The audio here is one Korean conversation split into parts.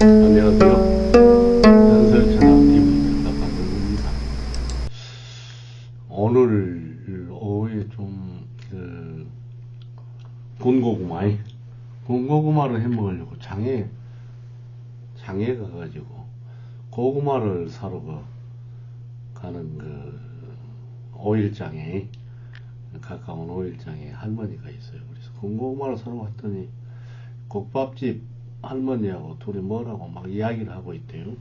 안녕하세요. 연설천하 TV입니다. 반갑습니다. 오늘 오후에 군고구마를 해 먹으려고 장에 가가지고 고구마를 사러 가는 오일장에, 가까운 오일장에 할머니가 있어요. 그래서 군고구마를 사러 갔더니 국밥집 할머니하고 둘이 뭐라고 막 이야기를 하고 있대요.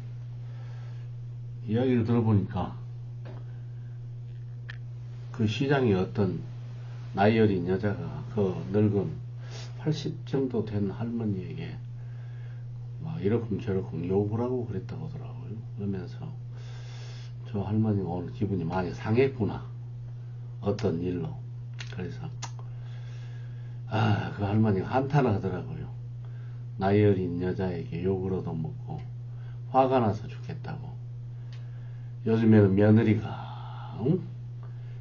이야기를 들어보니까 그 시장에 어떤 나이 어린 여자가 그 늙은 80 정도 된 할머니에게 막 이러쿵 저러쿵 욕을 하고 그랬다고 하더라고요. 그러면서 저 할머니가 오늘 기분이 많이 상했구나, 어떤 일로. 그래서 그 할머니가 한탄을 하더라고요. 나이 어린 여자에게 욕을 얻어먹고 화가 나서 죽겠다고. 요즘에는 며느리가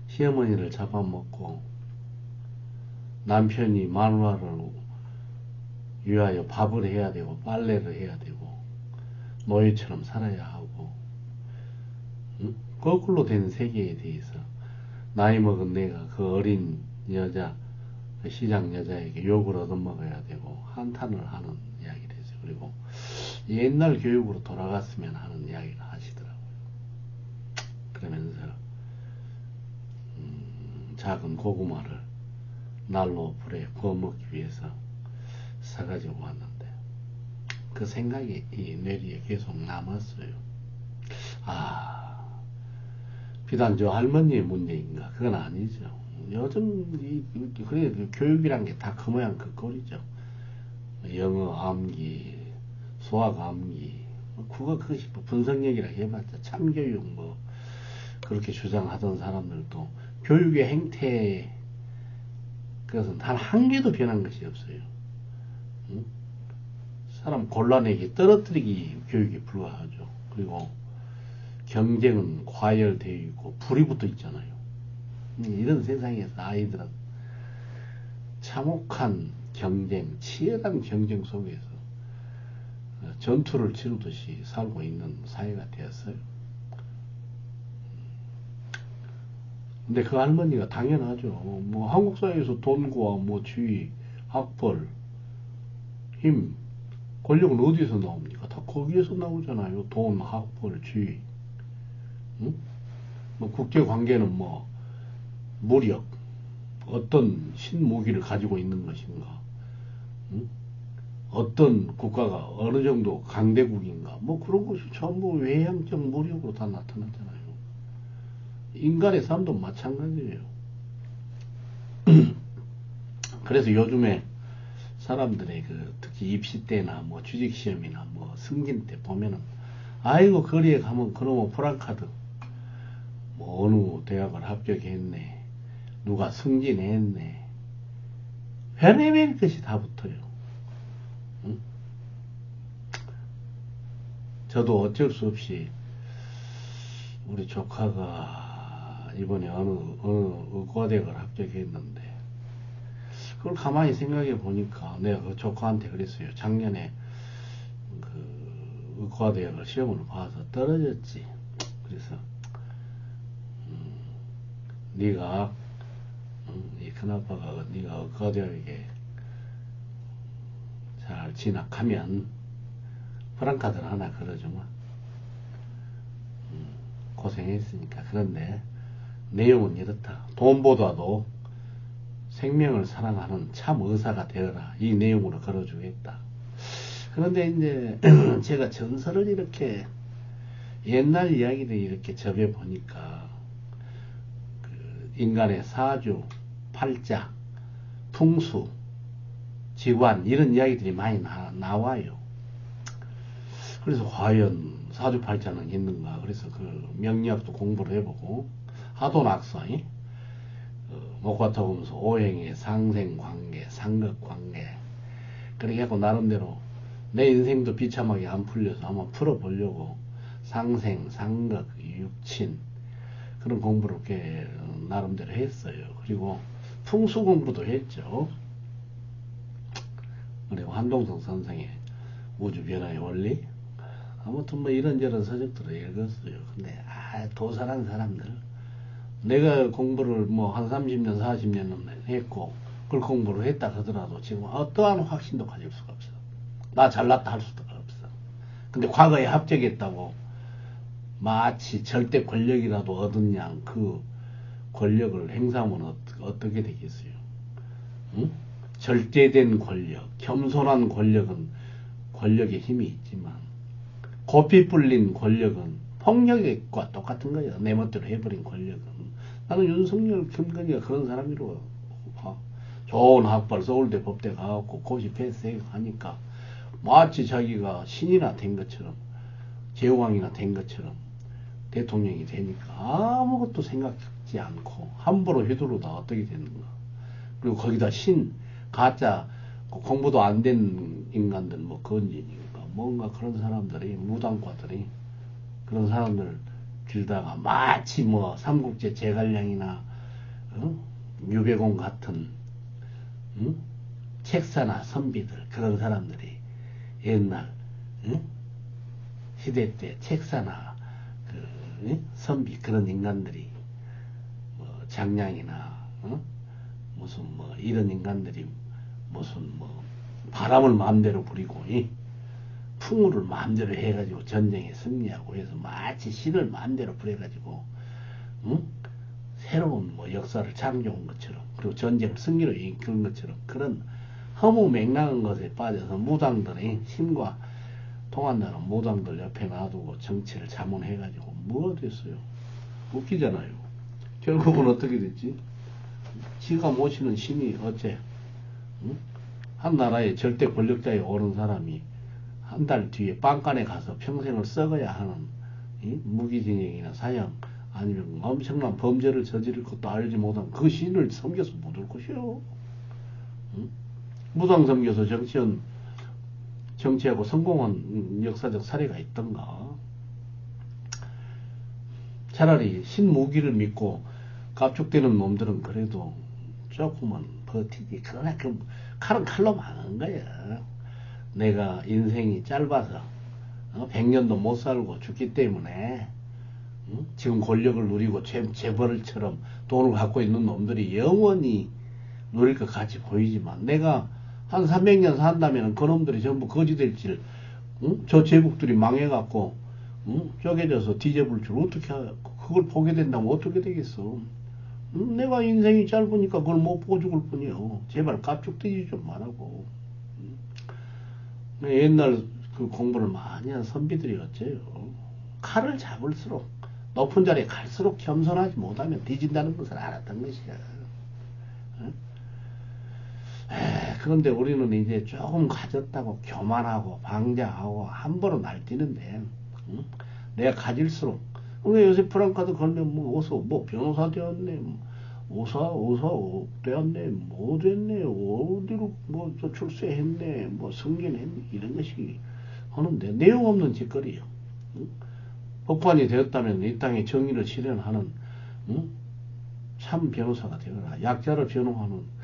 시어머니를 잡아먹고 남편이 마누라를 위하여 밥을 해야 되고 빨래를 해야 되고 노예처럼 살아야 하고, 거꾸로 된 세계에 대해서 나이 먹은 내가 그 어린 여자, 그 시장 여자에게 욕을 얻어먹어야 되고 한탄을 하는 이야기를 했어요. 그리고 옛날 교육으로 돌아갔으면 하는 이야기를 하시더라고요. 그러면서 작은 고구마를 난로 불에 구워 먹기 위해서 사가지고 왔는데 그 생각이 이 뇌리에 계속 남았어요. 비단 저 할머니의 문제인가? 그건 아니죠. 요즘 그래, 교육이란 게 다 그 모양 그 꼴이죠. 영어 암기, 수학 암기, 그것이 분석력이라 해봤자 참교육 그렇게 주장하던 사람들도 교육의 행태, 그것은 단 한 개도 변한 것이 없어요. 사람 골라내기, 떨어뜨리기 교육에 불과하죠. 그리고 경쟁은 과열되어 있고 불이 붙어 있잖아요. 이런 세상에서 아이들은 참혹한 경쟁, 치열한 경쟁 속에서 전투를 치르듯이 살고 있는 사회가 되었어요. 근데 그 할머니가 당연하죠. 한국 사회에서 돈과 지위, 학벌, 힘, 권력은 어디서 나옵니까? 다 거기에서 나오잖아요. 돈, 학벌, 지위. 국제관계는 무력, 어떤 신무기를 가지고 있는 것인가, 어떤 국가가 어느 정도 강대국인가, 그런 것이 전부 외향적 무력으로 다 나타나잖아요. 인간의 삶도 마찬가지예요. 그래서 요즘에 사람들의 특히 입시 때나 취직 시험이나 승진 때 보면은, 아이고 거리에 가면 그놈의 프랑카드, 어느 대학을 합격했네, 누가 승진했네, 별의별 것이 다 붙어요. 저도 어쩔 수 없이 우리 조카가 이번에 어느 의과대학을 합격했는데, 그걸 가만히 생각해 보니까 내가 그 조카한테 그랬어요. 작년에 그 의과대학을 시험을 봐서 떨어졌지. 그래서 네가 이 큰아빠가 네가 의과대학에 잘 진학하면 프랑카드를 하나 걸어주마. 고생했으니까. 그런데 내용은 이렇다. 돈보다도 생명을 사랑하는 참 의사가 되어라. 이 내용으로 걸어주겠다. 그런데 이제 제가 전설을 이렇게, 옛날 이야기를 이렇게 접해 보니까 인간의 사주, 팔자, 풍수, 직관, 이런 이야기들이 많이 나와요. 그래서 과연 사주팔자는 있는가? 그래서 그 명리학도 공부를 해보고, 하도낙서, 목화토금수, 오행의 상생관계, 상극관계, 그렇게 해서 나름대로 내 인생도 비참하게 안 풀려서 한번 풀어보려고 상생, 상극, 육친, 그런 공부를 꽤 나름대로 했어요. 그리고 풍수 공부도 했죠. 그리고 한동석 선생의 우주 변화의 원리? 아무튼 뭐 이런저런 서적들을 읽었어요. 근데 도살한 사람들, 내가 공부를 뭐 한 30년 40년은 했고 그걸 공부를 했다 하더라도 지금 어떠한 확신도 가질 수가 없어. 나 잘났다 할 수도 없어. 근데 과거에 합격했다고 마치 절대 권력이라도 얻은 양 그 권력을 행사하면 어떻게 되겠어요? 응? 절대된 권력, 겸손한 권력은 권력의 힘이 있지만 고삐 불린 권력은 폭력과 똑같은 거야. 내 멋대로 해버린 권력은. 나는 윤석열, 김건희가 그런 사람이라고 봐. 좋은 학벌 서울대 법대 가갖고 고시 패스 하니까 마치 자기가 신이나 된 것처럼 제왕이나 된 것처럼 대통령이 되니까 아무것도 생각지 않고 함부로 휘두르다 어떻게 되는가. 그리고 거기다 가짜 공부도 안 된 인간들 뭐 건진이니까 뭔가 그런 사람들이 무당과들이 그런 사람들 길다가 마치 뭐 삼국지 제갈량이나 유배공 같은 책사나 선비들 그런 사람들이 옛날 시대 때 책사나 선비 그런 인간들이 뭐 장량이나 무슨 뭐 이런 인간들이 무슨 뭐 바람을 마음대로 부리고 풍우를 마음대로 해가지고 전쟁에 승리하고 해서 마치 신을 마음대로 부려가지고 새로운 뭐 역사를 창조한 것처럼 그리고 전쟁을 승리로 이끈 것처럼 그런 허무맹랑한 것에 빠져서 무당들이 신과 통한다는 무당들 옆에 놔두고 정치를 자문해가지고 뭐가 됐어요? 웃기잖아요. 결국은 어떻게 됐지? 지가 모시는 신이 어째 한 나라의 절대 권력자에 오른 사람이 한 달 뒤에 빵간에 가서 평생을 썩어야 하는 무기징역이나 사형 아니면 엄청난 범죄를 저지를 것도 알지 못한 그 신을 섬겨서 못 올 것이요. 무당 섬겨서 정치하고 성공한 역사적 사례가 있던가. 차라리 신무기를 믿고 갑축되는 놈들은 그래도 조금은 버티지. 그러나 그 칼은 칼로 망한 거야. 내가 인생이 짧아서 100년도 못 살고 죽기 때문에 지금 권력을 누리고 재벌처럼 돈을 갖고 있는 놈들이 영원히 누릴 것 같이 보이지만 내가 한 300년 산다면 그놈들이 전부 거지 될 줄, 저 제국들이 망해갖고 쪼개져서 뒤져볼 줄 어떻게 그걸 보게 된다면 어떻게 되겠어. 내가 인생이 짧으니까 그걸 못 보고 죽을 뿐이요. 제발 깝죽대지 좀 말라고. 옛날 그 공부를 많이 한 선비들이 어째요. 칼을 잡을수록 높은 자리에 갈수록 겸손하지 못하면 뒤진다는 것을 알았던 것이야. 그런데 우리는 이제 조금 가졌다고 교만하고 방자하고 함부로 날뛰는데 내가 가질수록 요새 프랑카드 걸면 뭐 어서 뭐 변호사 되었네, 의사 되었네, 뭐 됐네, 어디로 뭐 저 출세했네, 뭐 승진했네 이런 것이 하는데 내용 없는 짓거리요. 법관이 되었다면 이 땅에 정의를 실현하는 참 변호사가 되거라. 약자를 변호하는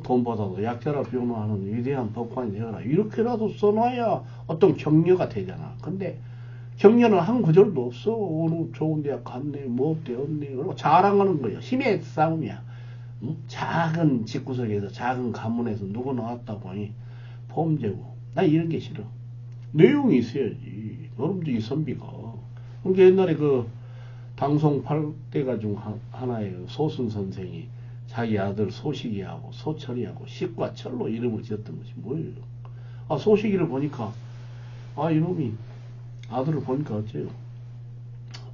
돈보다도 약자를 변호하는 위대한 법관이 되거라. 이렇게라도 써놔야 어떤 격려가 되잖아. 근데 격려는 한 구절도 없어. 어느 좋은 대학 갔네, 뭐 되었네. 그리고 자랑하는 거예요. 힘의 싸움이야. 작은 집구석에서 작은 가문에서 누구 나왔다고 하니 폼재고. 나 이런 게 싫어. 내용이 있어야지. 여러분들 이 선비가. 그러니까 옛날에 그 당송 8대가 중 하나의 소순 선생이 자기 아들 소식이하고 소철이하고 식과 철로 이름을 지었던 것이 뭐예요? 소식이를 보니까 이놈이 아들을 보니까 어째요?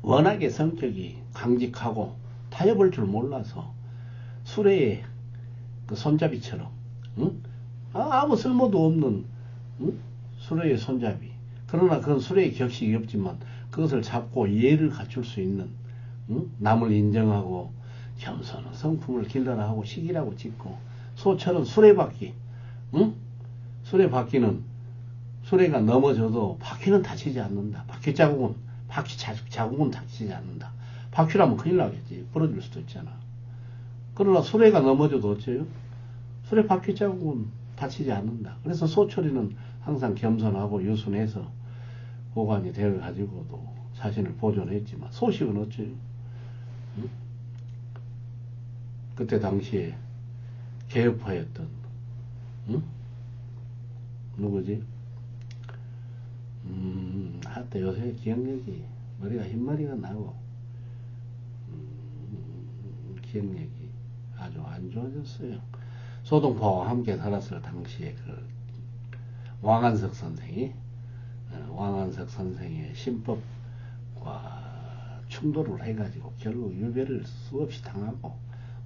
워낙에 성격이 강직하고 타협할 줄 몰라서 수레의 그 손잡이처럼 아무 쓸모도 없는 수레의 손잡이. 그러나 그건 수레의 격식이 없지만 그것을 잡고 이해를 갖출 수 있는 남을 인정하고 겸손한 성품을 길러라 하고 식이라고 짓고 소철은 수레바퀴. 수레바퀴는 수레가 넘어져도 바퀴는 다치지 않는다. 바퀴 자국은 다치지 않는다. 바퀴라면 큰일 나겠지. 부러질 수도 있잖아. 그러나 수레가 넘어져도 어째요? 수레 바퀴 자국은 다치지 않는다. 그래서 소철이는 항상 겸손하고 유순해서 호관이 되어가지고도 자신을 보존했지만 소식은 어째요? 응? 그때 당시에 개혁파였던 응? 누구지? 하여튼 요새 기억력이 머리가 흰머리가 나고 기억력이 아주 안 좋아졌어요. 소동파와 함께 살았을 당시에 그 왕한석 선생이 왕한석 선생의 신법과 충돌을 해가지고 결국 유배를 수없이 당하고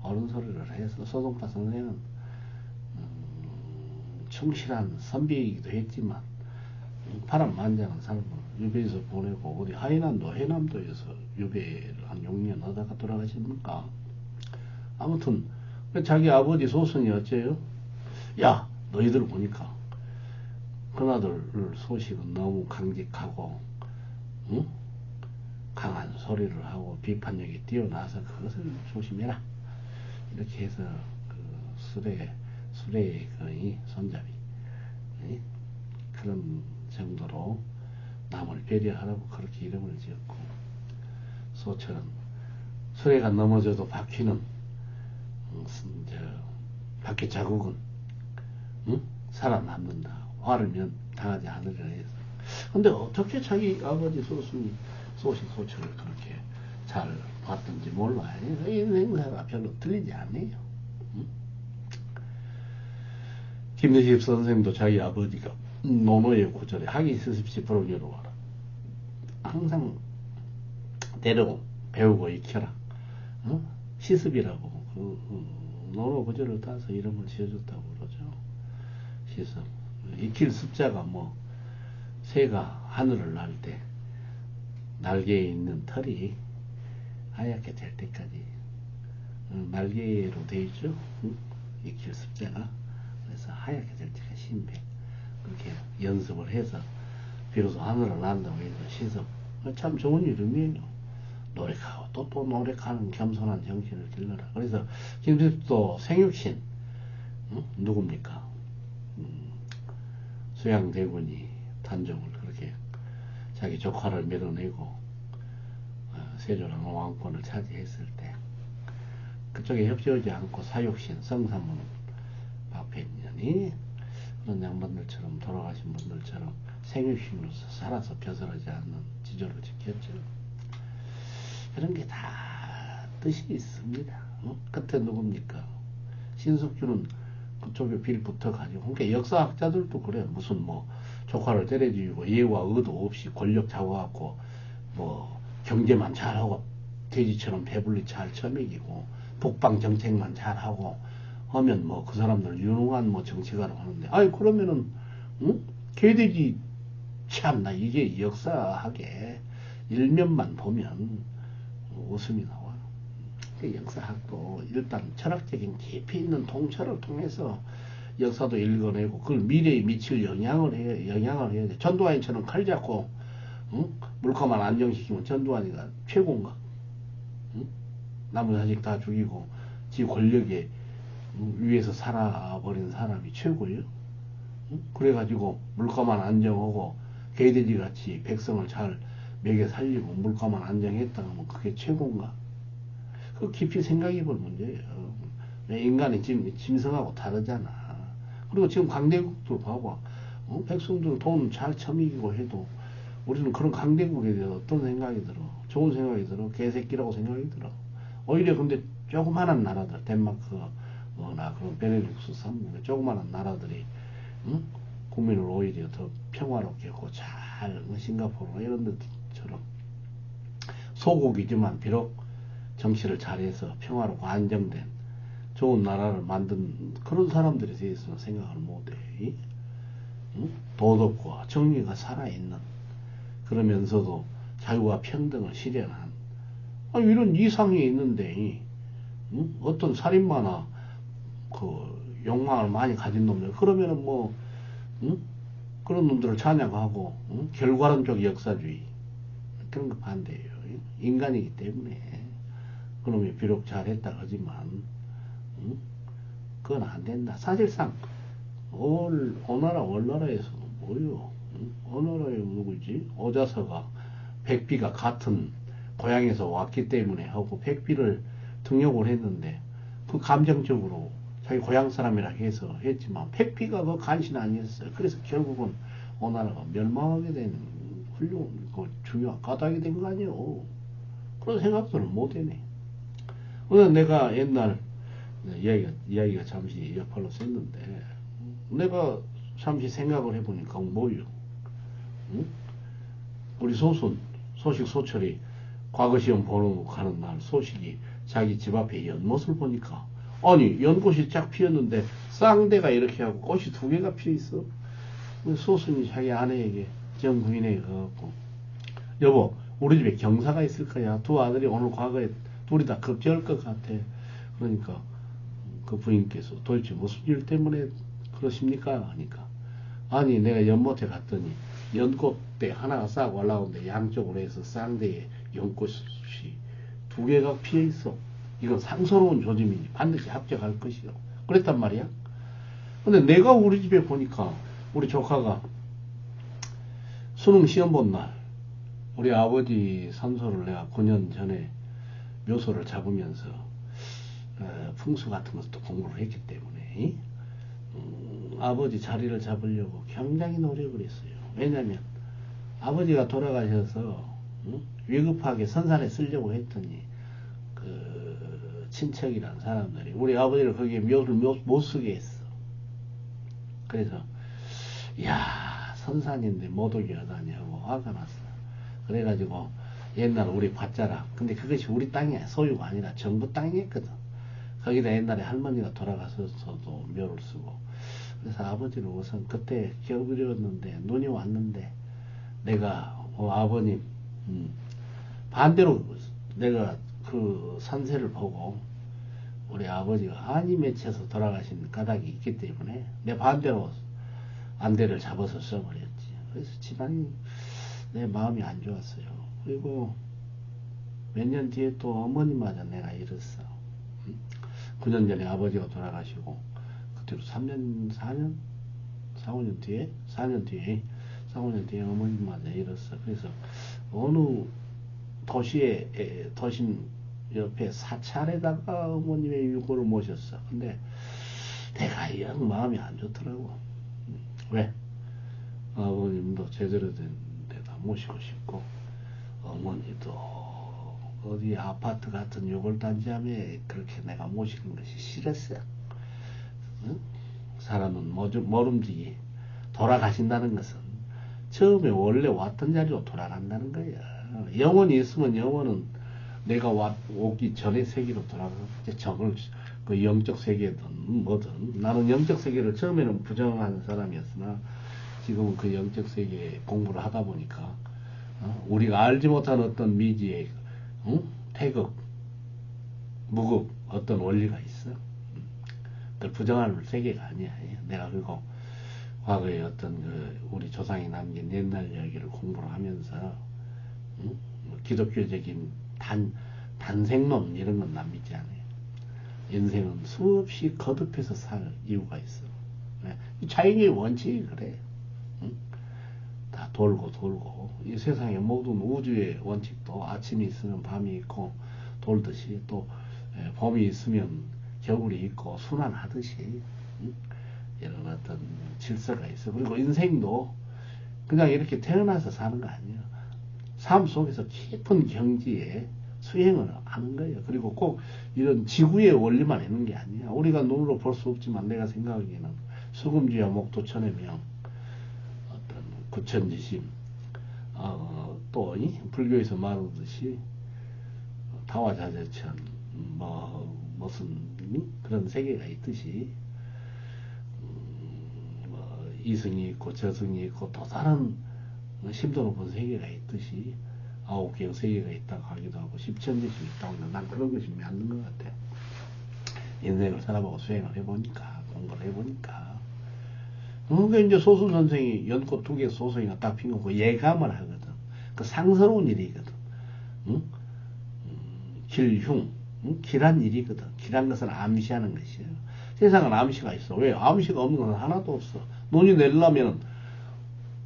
옳은 소리를 해서 소동파 선생은 충실한 선비이기도 했지만 파란만장한 삶을 유배에서 보내고 어디 하이난도 해남도에서 유배를 한 6년 하다가 돌아가십니까? 아무튼 자기 아버지 소선이 어째요? 야 너희들 보니까 그나들 소식은 너무 강직하고 응? 강한 소리를 하고 비판력이 뛰어나서 그것을 조심해라 이렇게 해서 그 수레의 그 손잡이 그런 정도로 남을 배려하라고 그렇게 이름을 지었고 소처럼 수레가 넘어져도 바퀴는 바퀴 자국은 살아남는다. 화를 당하지 않으려 해서. 근데 어떻게 자기 아버지 소순이 소식소처를 그렇게 잘 봤던지 몰라요. 이 행사가 별로 들리지 않네요. 김대식 선생도 자기 아버지가 노노의 구절에 하기 스십시 부르기로 하라. 항상 데리고 배우고 익혀라. 시습이라고 노노 구절을 따서 이름을 지어줬다고 그러죠. 시습. 익힐 습자가 뭐 새가 하늘을 날 때 날개에 있는 털이 하얗게 될 때까지 날개로 되어 있죠. 익힐 습자가. 그래서 하얗게 될 때가 신배. 그렇게 연습을 해서 비로소 하늘을 난다고 해서 시습. 참 좋은 이름이에요. 노력하고 또 노력하는 겸손한 정신을 길러라. 그래서 김수도 생육신 누굽니까? 수양대군이 단종을 그렇게 자기 조카를 밀어내고 세조랑 왕권을 차지했을 때 그쪽에 협조하지 않고 사육신 성사문 박백년이 그런 양반들처럼 돌아가신 분들처럼 생육신으로서 살아서 벼슬하지 않는 지조를 지켰죠. 그런 게 다 뜻이 있습니다. 끝에 누굽니까? 신석주는 그쪽에 빌 붙어가지고, 그러니까 역사학자들도 그래요. 무슨 뭐 조카를 때려주고 예와 의도 없이 권력 잡아갖고 뭐 경제만 잘하고 돼지처럼 배불리 잘 처먹이고 북방 정책만 잘하고 하면 뭐 그 사람들 유능한 뭐 정치가라고 하는데, 아니 그러면은 개돼지 참나 이게 역사학의 일면만 보면 웃음이 나와요. 역사학도 일단 철학적인 깊이 있는 통찰을 통해서 역사도 읽어내고 그걸 미래에 미칠 영향을 해야 돼. 전두환이처럼 칼 잡고 물가만 안정시키면 전두환이가 최고인가? 남은 자식 다 죽이고 지 권력에 위에서 살아버린 사람이 최고예요? 그래가지고 물가만 안정하고 개돼지같이 백성을 잘 먹여 살리고 물가만 안정했다 하면 그게 최고인가? 그 깊이 생각해볼 문제예요. 인간이 짐승하고 다르잖아. 그리고 지금 강대국도 봐봐. 백성들 돈 잘 처먹이고 해도 우리는 그런 강대국에 대해서 어떤 생각이 들어? 좋은 생각이 들어? 개새끼라고 생각이 들어? 오히려 근데 조그마한 나라들, 덴마크나 그런 베네룩스 3국의 조그마한 나라들이 국민을 오히려 더 평화롭게 하고 잘 싱가포르 이런 데처럼 소국이지만 비록 정치를 잘해서 평화롭고 안정된 좋은 나라를 만든 그런 사람들에 대해서는 생각을 못해. 도덕과 정의가 살아있는, 그러면서도 자유와 평등을 실현한 이런 이상이 있는데 어떤 살인마나 그 욕망을 많이 가진 놈들 그러면은 뭐 그런 놈들을 찬양하고 결과론적 역사주의 그런 거 반대예요. 인간이기 때문에 그놈이 비록 잘했다 하지만 그건 안 된다. 사실상 오나라 월나라에서 뭐요? 응? 어느 나라에 누구지? 오자서가 백비가 같은 고향에서 왔기 때문에 하고 백비를 등용을 했는데 그 감정적으로 자기 고향 사람이라 해서 했지만 백비가 그 간신 아니었어요. 그래서 결국은 오나라가 멸망하게 된 훌륭한 그 중요한 까닭이 된 거 아니에요. 그런 생각들을 못 해네. 그래서 내가 옛날 이야기가 잠시 옆으로 샜는데 내가 잠시 생각을 해보니까 뭐요? 응? 우리 소손 소식 소철이 과거 시험 보러 가는 날 소식이 자기 집 앞에 연못을 보니까 아니 연꽃이 쫙 피었는데 쌍대가 이렇게 하고 꽃이 두 개가 피어 있어. 소순이 자기 아내에게 전 부인에게 가갖고 여보 우리 집에 경사가 있을 거야. 두 아들이 오늘 과거에 둘이 다 급제할 것 같아. 그러니까 그 부인께서 도대체 무슨 일 때문에 그러십니까? 하니까 아니 내가 연못에 갔더니 연꽃대 하나가 싹 올라오는데 양쪽으로 해서 쌍대에 연꽃이 두 개가 피어 있어. 이건 상서로운 조짐이니 반드시 합격할 것이요. 그랬단 말이야. 근데 내가 우리 집에 보니까 우리 조카가 수능 시험 본 날 우리 아버지 산소를 내가 9년 전에 묘소를 잡으면서 풍수 같은 것도 공부를 했기 때문에 아버지 자리를 잡으려고 굉장히 노력을 했어요. 왜냐면 아버지가 돌아가셔서 위급하게 선산에 쓰려고 했더니 그 친척이란 사람들이 우리 아버지를 거기에 묘를 못 쓰게 했어. 그래서 야 선산인데 못 오게 하다냐고 화가 났어. 그래가지고 옛날 우리 밭자랑 근데 그것이 우리 땅이 소유가 아니라 정부 땅이었거든. 거기다 옛날에 할머니가 돌아가서도 묘를 쓰고 그래서 아버지는 우선 그때 겨울이었는데 눈이 왔는데 내가 아버님 반대로 내가 그 산세를 보고 우리 아버지가 안이 맺혀서 돌아가신 까닭이 있기 때문에 내 반대로 안대를 잡아서 써버렸지. 그래서 집안이 내 마음이 안 좋았어요. 그리고 몇 년 뒤에 또 어머니마저 내가 잃었어. 9년 전에 아버지가 돌아가시고 그때로 3년 4년 4, 5년 뒤에 4년 뒤에 어머니마저 잃었어. 그래서 어느 도심 옆에 사찰에다가 어머님의 유골을 모셨어. 근데 내가 영 마음이 안 좋더라고. 왜? 아버님도 제대로 된 데다 모시고 싶고 어머니도 어디 아파트 같은 유골단지함에 그렇게 내가 모시는 것이 싫었어. 응? 사람은 모름지기 돌아가신다는 것은 처음에 원래 왔던 자리로 돌아간다는 거야. 영혼이 있으면 영혼은 내가 오기 전의 세계로 돌아가겠지. 정을 그 영적 세계든 뭐든 나는 영적 세계를 처음에는 부정하는 사람이었으나 지금은 그 영적 세계에 공부를 하다 보니까 우리가 알지 못한 어떤 미지의 태극, 무극 어떤 원리가 있어. 그걸 부정하는 세계가 아니야. 내가 그리고 과거에 어떤 그 우리 조상이 남긴 옛날 이야기를 공부를 하면서 기독교적인 단생론 이런 건 난 믿지 않아요. 인생은 수없이 거듭해서 살 이유가 있어. 자연의 원칙이 그래. 다 돌고 이 세상의 모든 우주의 원칙도 아침이 있으면 밤이 있고 돌듯이 또 봄이 있으면 겨울이 있고 순환하듯이 이런 어떤 질서가 있어. 그리고 인생도 그냥 이렇게 태어나서 사는 거 아니야. 삶 속에서 깊은 경지에 수행을 하는 거예요. 그리고 꼭 이런 지구의 원리만 있는 게 아니야. 우리가 눈으로 볼 수 없지만 내가 생각하기에는 수금주야 목도천의 명, 어떤 구천지심, 또 불교에서 말하듯이 다화자재천, 무슨 그런 세계가 있듯이 이승이 있고 저승이 있고 또 다른 심도 높은 세계가 있듯이 9개의 세계가 있다고 하기도 하고 십천지심이 있다고 하는데 난 그런 것이 맞는 것 같아. 인생을 살아보고 수행을 해보니까 공부를 해보니까 그러니까 이제 소수 선생이 연꽃 2개 소송이가 딱 핀 거고 예감을 하거든. 그 상스러운 일이거든. 응? 길흉, 길한 일이거든. 길한 것은 암시하는 것이에요. 세상은 암시가 있어. 왜? 암시가 없는 건 하나도 없어. 눈이 내리려면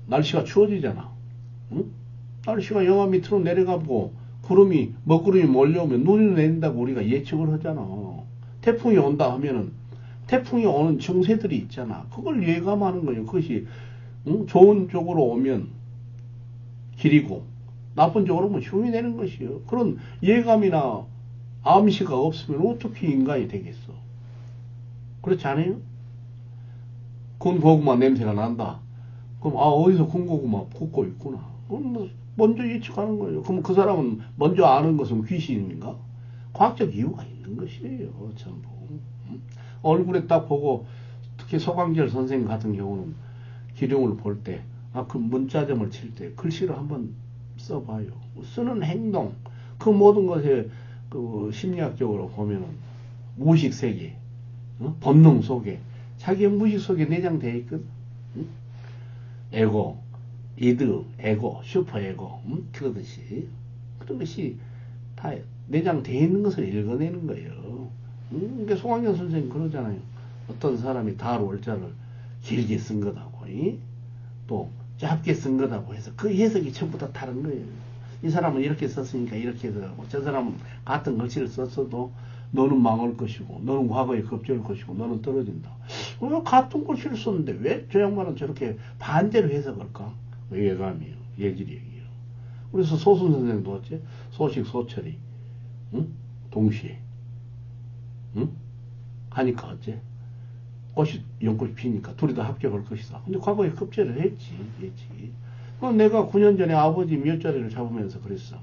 날씨가 추워지잖아. 응? 날씨가 영하 밑으로 내려가고 구름이 먹구름이 몰려오면 눈이 내린다고 우리가 예측을 하잖아. 태풍이 온다 하면은 태풍이 오는 증세들이 있잖아. 그걸 예감하는 거예요. 그것이 응? 좋은 쪽으로 오면 길이고 나쁜 쪽으로 오면 흉이 되는 것이요. 그런 예감이나 암시가 없으면 어떻게 인간이 되겠어? 그렇지 않아요? 군고구마 냄새가 난다. 그럼 어디서 군고구마 굽고 있구나. 그럼 뭐 먼저 예측하는 거예요. 그럼 그 사람은 먼저 아는 것은 귀신인가? 과학적 이유가 있는 것이에요. 전부. 얼굴에 딱 보고 특히 서광철 선생님 같은 경우는 기룡을 볼 때, 그 문자점을 칠 때 글씨를 한번 써봐요. 쓰는 행동, 그 모든 것에 그 심리학적으로 보면은 무의식 세계, 본능 속에 자기의 무의식 속에 내장되어 있거든. 에고, 이드, 에고, 슈퍼 에고, 그러듯이 그런 것이 다 내장되어 있는 것을 읽어내는 거예요. 그러니까 송학년 선생님 그러잖아요. 어떤 사람이 달 월자를 길게 쓴 거다고, 또 짧게 쓴 거다고 해서 그 해석이 전부 다 다른 거예요. 이 사람은 이렇게 썼으니까 이렇게 해석하고, 저 사람은 같은 글씨를 썼어도 너는 망할 것이고, 너는 과거에 급제할 것이고, 너는 떨어진다. 왜 같은 글씨를 썼는데 왜 저 양반은 저렇게 반대로 해석할까? 예감이에요. 예지력이에요. 그래서 소순 선생도 어째? 소식 소철이 응? 동시에 응? 하니까 어째? 꽃이 연꽃이 피니까 둘이 다 합격할 것이다. 근데 과거에 급제를 했지. 내가 9년 전에 아버지 묘자리를 잡으면서 그랬어.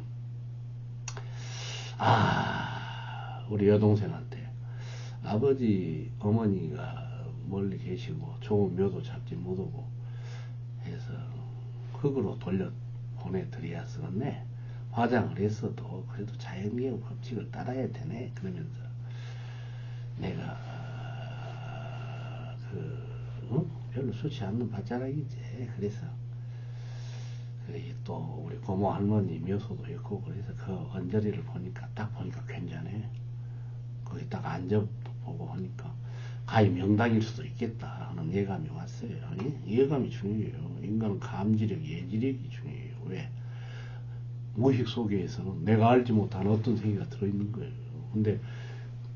우리 여동생한테 아버지 어머니가 멀리 계시고 좋은 묘도 잡지 못하고 해서 흙으로 돌려 보내드려야 쓰겠네. 화장을 했어도 그래도 자연계의 법칙을 따라야 되네. 그러면서 내가 별로 좋지 않는 밭자락이지. 그래서 또 우리 고모 할머니 묘소도 있고 그래서 그 언저리를 보니까 딱 보니까 괜찮네. 거기 딱 앉아보고 하니까 가히 명당일 수도 있겠다 하는 예감이 왔어요. 예감이 중요해요. 인간은 감지력, 예지력이 중요해요. 왜? 무의식 속에서는 내가 알지 못한 어떤 세계가 들어있는 거예요. 근데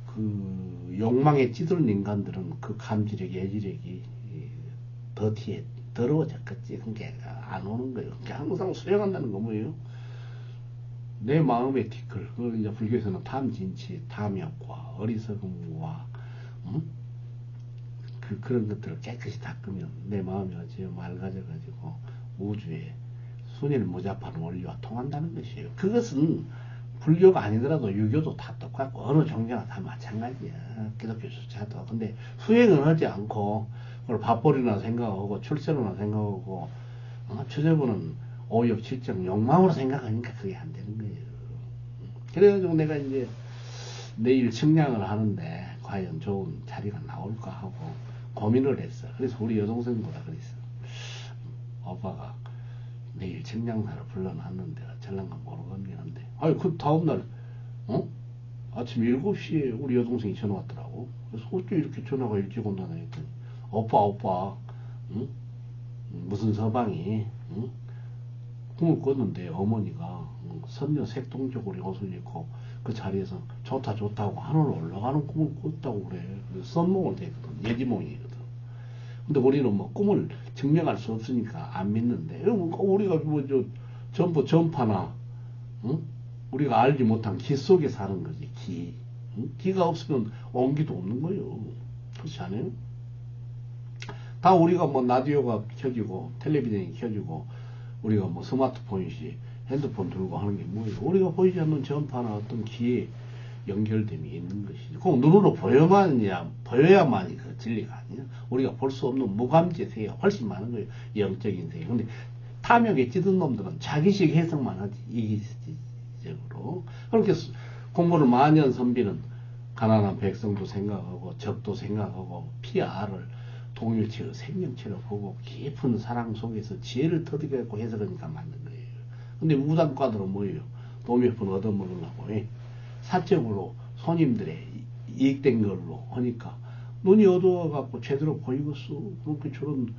그 욕망에 찌들은 인간들은 그 감지력, 예지력이 더러워졌겠지. 그러니까 안 오는 거예요. 그러니까 항상 수행한다는 거 뭐예요? 내 마음의 티끌, 그걸 이제 불교에서는 탐진치, 탐욕과 어리석음과 그런 것들을 깨끗이 닦으면 내 마음이 어찌 맑아져가지고 우주에 순일무잡한 원리와 통한다는 것이에요. 그것은 불교가 아니더라도 유교도 다 똑같고 어느 종교나 다 마찬가지야. 기독교조차도. 근데 수행은 하지 않고 그걸 밥벌이나 생각하고 출세로나 생각하고 주제부는 오욕, 질정, 욕망으로 생각하니까 그게 안 되는 거예요. 그래가지고 내가 이제 내일 측량을 하는데 과연 좋은 자리가 나올까 하고 고민을 했어. 그래서 우리 여동생보다 그랬어. 오빠가 내일 측량사를 불러놨는데 전랑가 모르겠는데 그 다음날 아침 7시에 우리 여동생이 전화 왔더라고. 그래서 어째 이렇게 전화가 일찍 온다나 했더니 오빠 응? 무슨 서방이 꿈을 꿨는데 어머니가 선녀 색동적으로 옷을 입고 그 자리에서 좋다고 하늘 올라가는 꿈을 꿨다고 그래. 그래서 썸몽을 되거든. 예지몽이거든. 근데 우리는 뭐 꿈을 증명할 수 없으니까 안 믿는데 우리가 전부 전파나 우리가 알지 못한 기 속에 사는 거지. 기가 없으면 온기도 없는 거예요. 그렇지 않아요? 다 우리가 뭐 라디오가 켜지고 텔레비전이 켜지고 우리가 뭐 스마트폰이지 핸드폰 들고 하는 게 뭐예요? 우리가 보이지 않는 전파나 어떤 기에 연결됨이 있는 것이죠. 꼭 눈으로 보여야만이 그 진리가 아니야. 우리가 볼 수 없는 무감지의 세계가 훨씬 많은 거예요. 영적인 세계. 근데 탐욕에 찌든 놈들은 자기식 해석만 하지. 이기적으로. 그렇게 공부를 만년 선비는 가난한 백성도 생각하고 적도 생각하고 피아를 동일체로 생명체로 보고 깊은 사랑 속에서 지혜를 터득해갖고 해석하니까 만든 거예요. 근데 무당과들은 뭐예요? 돈 몇 푼 얻어먹으려고 사적으로 손님들의 이익된 걸로 하니까 눈이 어두워갖고 제대로 보이겠어. 그렇게 저런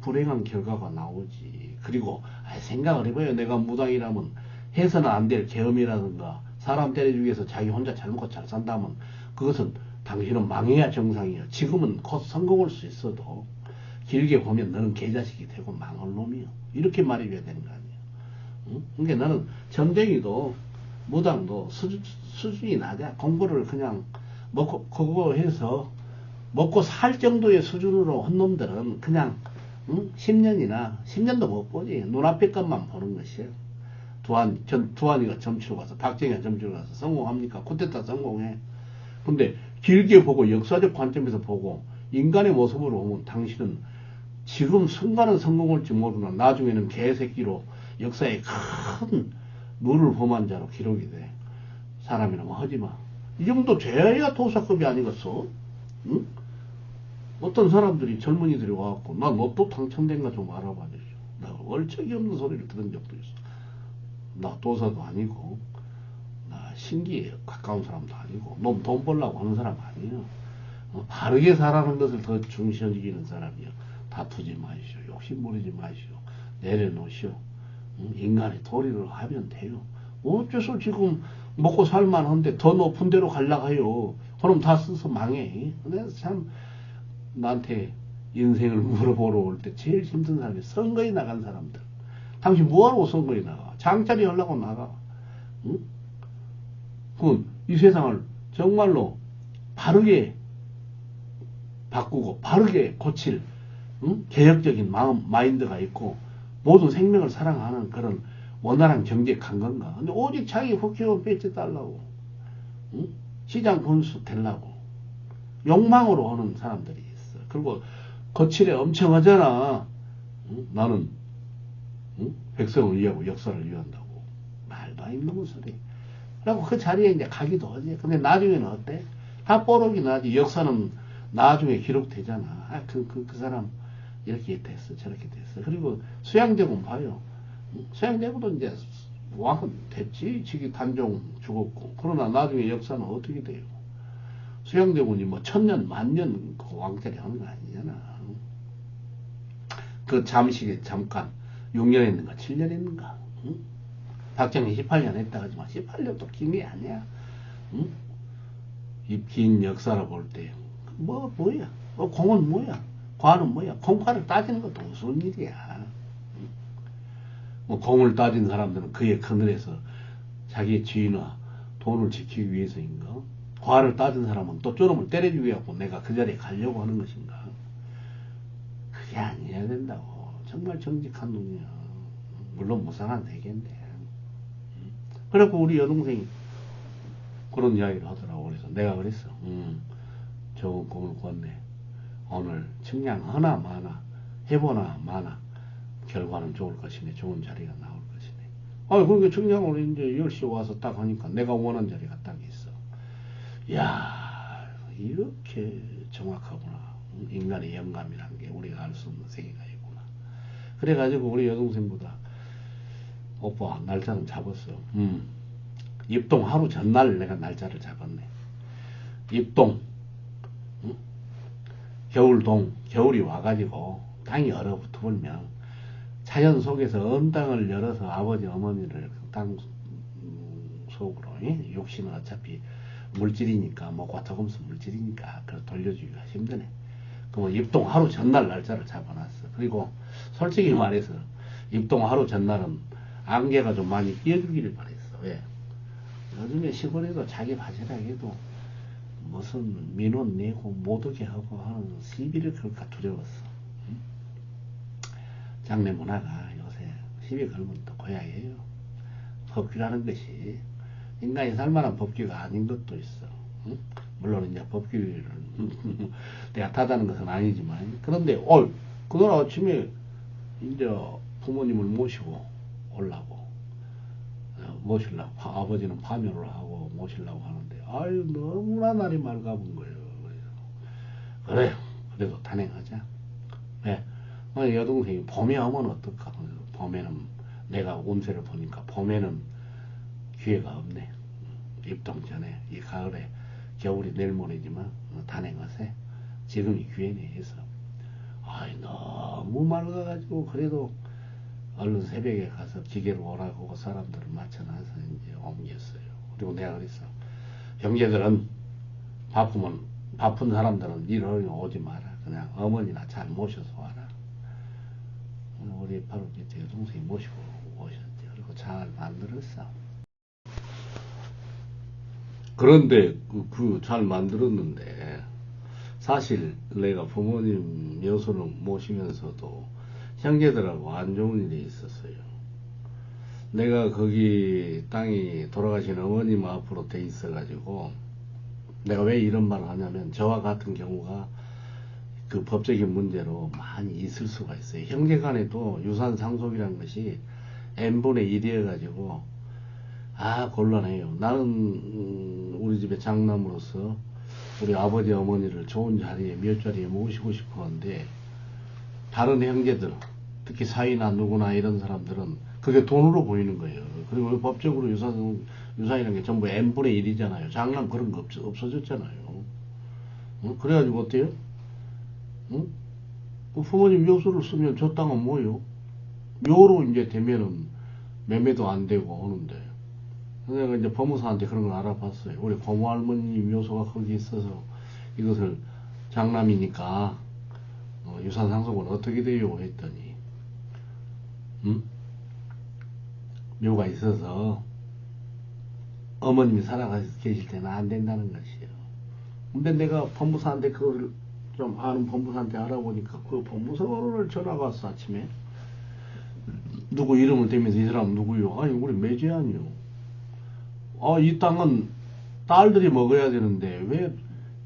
불행한 결과가 나오지. 그리고 생각을 해봐요. 내가 무당이라면 해서는 안 될 계엄이라든가 사람 때려주기 위해서 자기 혼자 잘 먹고 잘 산다면 그것은 당신은 망해야 정상이야. 지금은 곧 성공할 수 있어도 길게 보면 너는 개자식이 되고 망할 놈이야. 이렇게 말해줘야 되는 거 아니야. 응? 그러니까 나는 점쟁이도 무당도 수준이 낮아. 공부를 그냥 먹고 그거 해서 먹고 살 정도의 수준으로 한 놈들은 그냥 10년도 못 보지. 눈앞의 것만 보는 것이에요. 두한이가 점치러 가서 박정희가 점치러 가서 성공합니까? 쿠데타 성공해. 근데 길게 보고 역사적 관점에서 보고 인간의 모습으로 보면 당신은 지금 순간은 성공할지 모르나 나중에는 개새끼로 역사에 큰 누를 범한 자로 기록이 돼. 사람이라면 하지마. 이 정도 돼야 도사급이 아니겠어? 응? 어떤 사람들이 젊은이들이 와갖고 나 너 또 당첨된가 좀 알아봐 주시오. 나 얼척이 없는 소리를 들은 적도 있어. 나 도사도 아니고 나 신기에 가까운 사람도 아니고 넌 돈 벌려고 하는 사람 아니에요. 바르게 살아가는 것을 더 중시여기는 사람이요. 다투지 마시오. 욕심부리지 마시오. 내려놓으시오. 인간의 도리를 하면 돼요. 어째서 지금 먹고 살만한데 더 높은 데로 가려고 해요. 그럼 다 써서 망해. 그래서 참 나한테 인생을 물어보러 올 때 제일 힘든 사람이 선거에 나간 사람들. 당신 뭐하러 선거에 나가? 장자리 하려고 나가. 응? 이 세상을 정말로 바르게 바꾸고 바르게 고칠 개혁적인 마인드가 있고 모든 생명을 사랑하는 그런 원활한 경제에 간 건가. 근데 오직 자기 국회의원 배치 달라고 시장 군수 되려고 욕망으로 하는 사람들이 있어. 그리고 거칠에 엄청 하잖아. 나는 백성을 위하고 역사를 위한다고. 말도 안 있는 소리. 그리고 그 자리에 이제 가기도 하지. 근데 나중에는 어때? 다 뽀록이 나지. 역사는 나중에 기록되잖아. 그 사람 이렇게 됐어. 저렇게 됐어. 그리고 수양대군 봐요. 수양대군도 이제 왕은 됐지. 지기 단종 죽었고. 그러나 나중에 역사는 어떻게 돼요? 수양대군이 뭐 1000년, 만년 그 왕자리 하는 거 아니잖아. 그 잠시 잠깐 6년 했는가 7년 했는가. 박정희 18년 했다 하지만 18년도 긴 게 아니야. 이 긴 역사를 볼 때 뭐야? 공은 뭐야? 과는 뭐야? 공과를 따지는 것도 무슨 일이야. 뭐 공을 따진 사람들은 그의 그늘에서 자기의 지위나 돈을 지키기 위해서인가? 과를 따진 사람은 또 쪼름을 때려주기 위해서 내가 그 자리에 가려고 하는 것인가? 그게 아니어야 된다고. 정말 정직한 놈이야. 물론 무상한 대개인데. 그래갖고 우리 여동생이 그런 이야기를 하더라고. 그래서 내가 그랬어. 좋은 꿈을 꿨네. 오늘 측량 하나 마나 해보나 마나 결과는 좋을 것이네. 좋은 자리가 나올 것이네. 그러니까 측량을 이제 10시에 와서 딱 하니까 내가 원하는 자리가 딱 있어. 야, 이렇게 정확하구나. 인간의 영감이라는 게 우리가 알 수 없는 세계가 있구나. 그래가지고 우리 여동생보다 오빠 날짜는 잡았어. 입동 하루 전날 내가 날짜를 잡았네. 입동, 겨울동, 겨울이 와가지고 땅이 얼어붙어 버리면 자연 속에서 언땅을 열어서 아버지 어머니를 땅 속으로, 육신은 어차피 물질이니까, 뭐 과토금수 물질이니까 그걸 돌려주기가 힘드네. 그럼 입동 하루 전날 날짜를 잡아놨어. 그리고 솔직히 말해서 입동 하루 전날은 안개가 좀 많이 끼어주기를 바랬어. 왜? 요즘에 시골에도 자기 바지락에도 무슨 민원 내고 못 오게 하고 하는 시비를 걸까 두려웠어. 장래 문화가 요새 시비 걸면 또 고약해요. 법규라는 것이 인간이 살만한 법규가 아닌 것도 있어. 물론 이제 법규를 내가 타다는 것은 아니지만, 그런데 그날 아침에 이제 부모님을 모시고 오려고 아버지는 파면을 하고 모시려고 하는데 너무나 날이 맑아본 거예요. 그래 그래도 단행하자. 왜? 여동생이 봄에 오면 어떨까? 봄에는 내가 운세를 보니까 봄에는 기회가 없네. 입동 전에 이 가을에 겨울이 내일 모레지만 단행하세. 지금이 기회네 해서 아이, 너무 맑아가지고, 그래도 얼른 새벽에 가서 기계로 오라고 사람들을 맞춰놔서 이제 옮겼어요. 그리고 내가 그랬어. 형제들은 바쁜 사람들은 일을 오지 마라. 그냥 어머니나 잘 모셔서 와라. 우리 바로 밑에 여동생이 모시고 오셨대. 그리고 잘 만들었어. 그런데 잘 만들었는데 사실 내가 부모님 여수를 모시면서도 형제들하고 안 좋은 일이 있었어요. 내가 거기 땅이 돌아가신 어머님 앞으로 돼 있어가지고 내가 왜 이런 말을 하냐면 저와 같은 경우가 그 법적인 문제로 많이 있을 수가 있어요. 형제 간에도 유산 상속이라는 것이 n분의 1이어 가지고 곤란해요. 나는 우리 집의 장남으로서 우리 아버지 어머니를 좋은 자리에 몇 자리에 모시고 싶었는데 다른 형제들 특히 사위나 누구나 이런 사람들은 그게 돈으로 보이는 거예요. 그리고 법적으로 유산이라는 게 전부 n분의 1이잖아요. 장남 그런 거 없어졌잖아요. 그래가지고 어때요? 응? 그 부모님 묘수를 쓰면 저 땅은 뭐요? 묘로 이제 되면은 매매도 안 되고 하는데. 내가 이제 법무사한테 그런 걸 알아봤어요. 우리 고모 할머니 묘소가 거기 있어서 이것을 장남이니까 유산 상속은 어떻게 돼요? 했더니 묘가 있어서 어머님이 살아 계실 때는 안 된다는 것이에요. 근데 내가 법무사한테 그걸 좀 아는 법무사한테 알아보니까 그 법무사를 전화가 왔어. 아침에 누구 이름을 대면서 이 사람 누구요? 아니 우리 매제아니요. 이 땅은 딸들이 먹어야 되는데 왜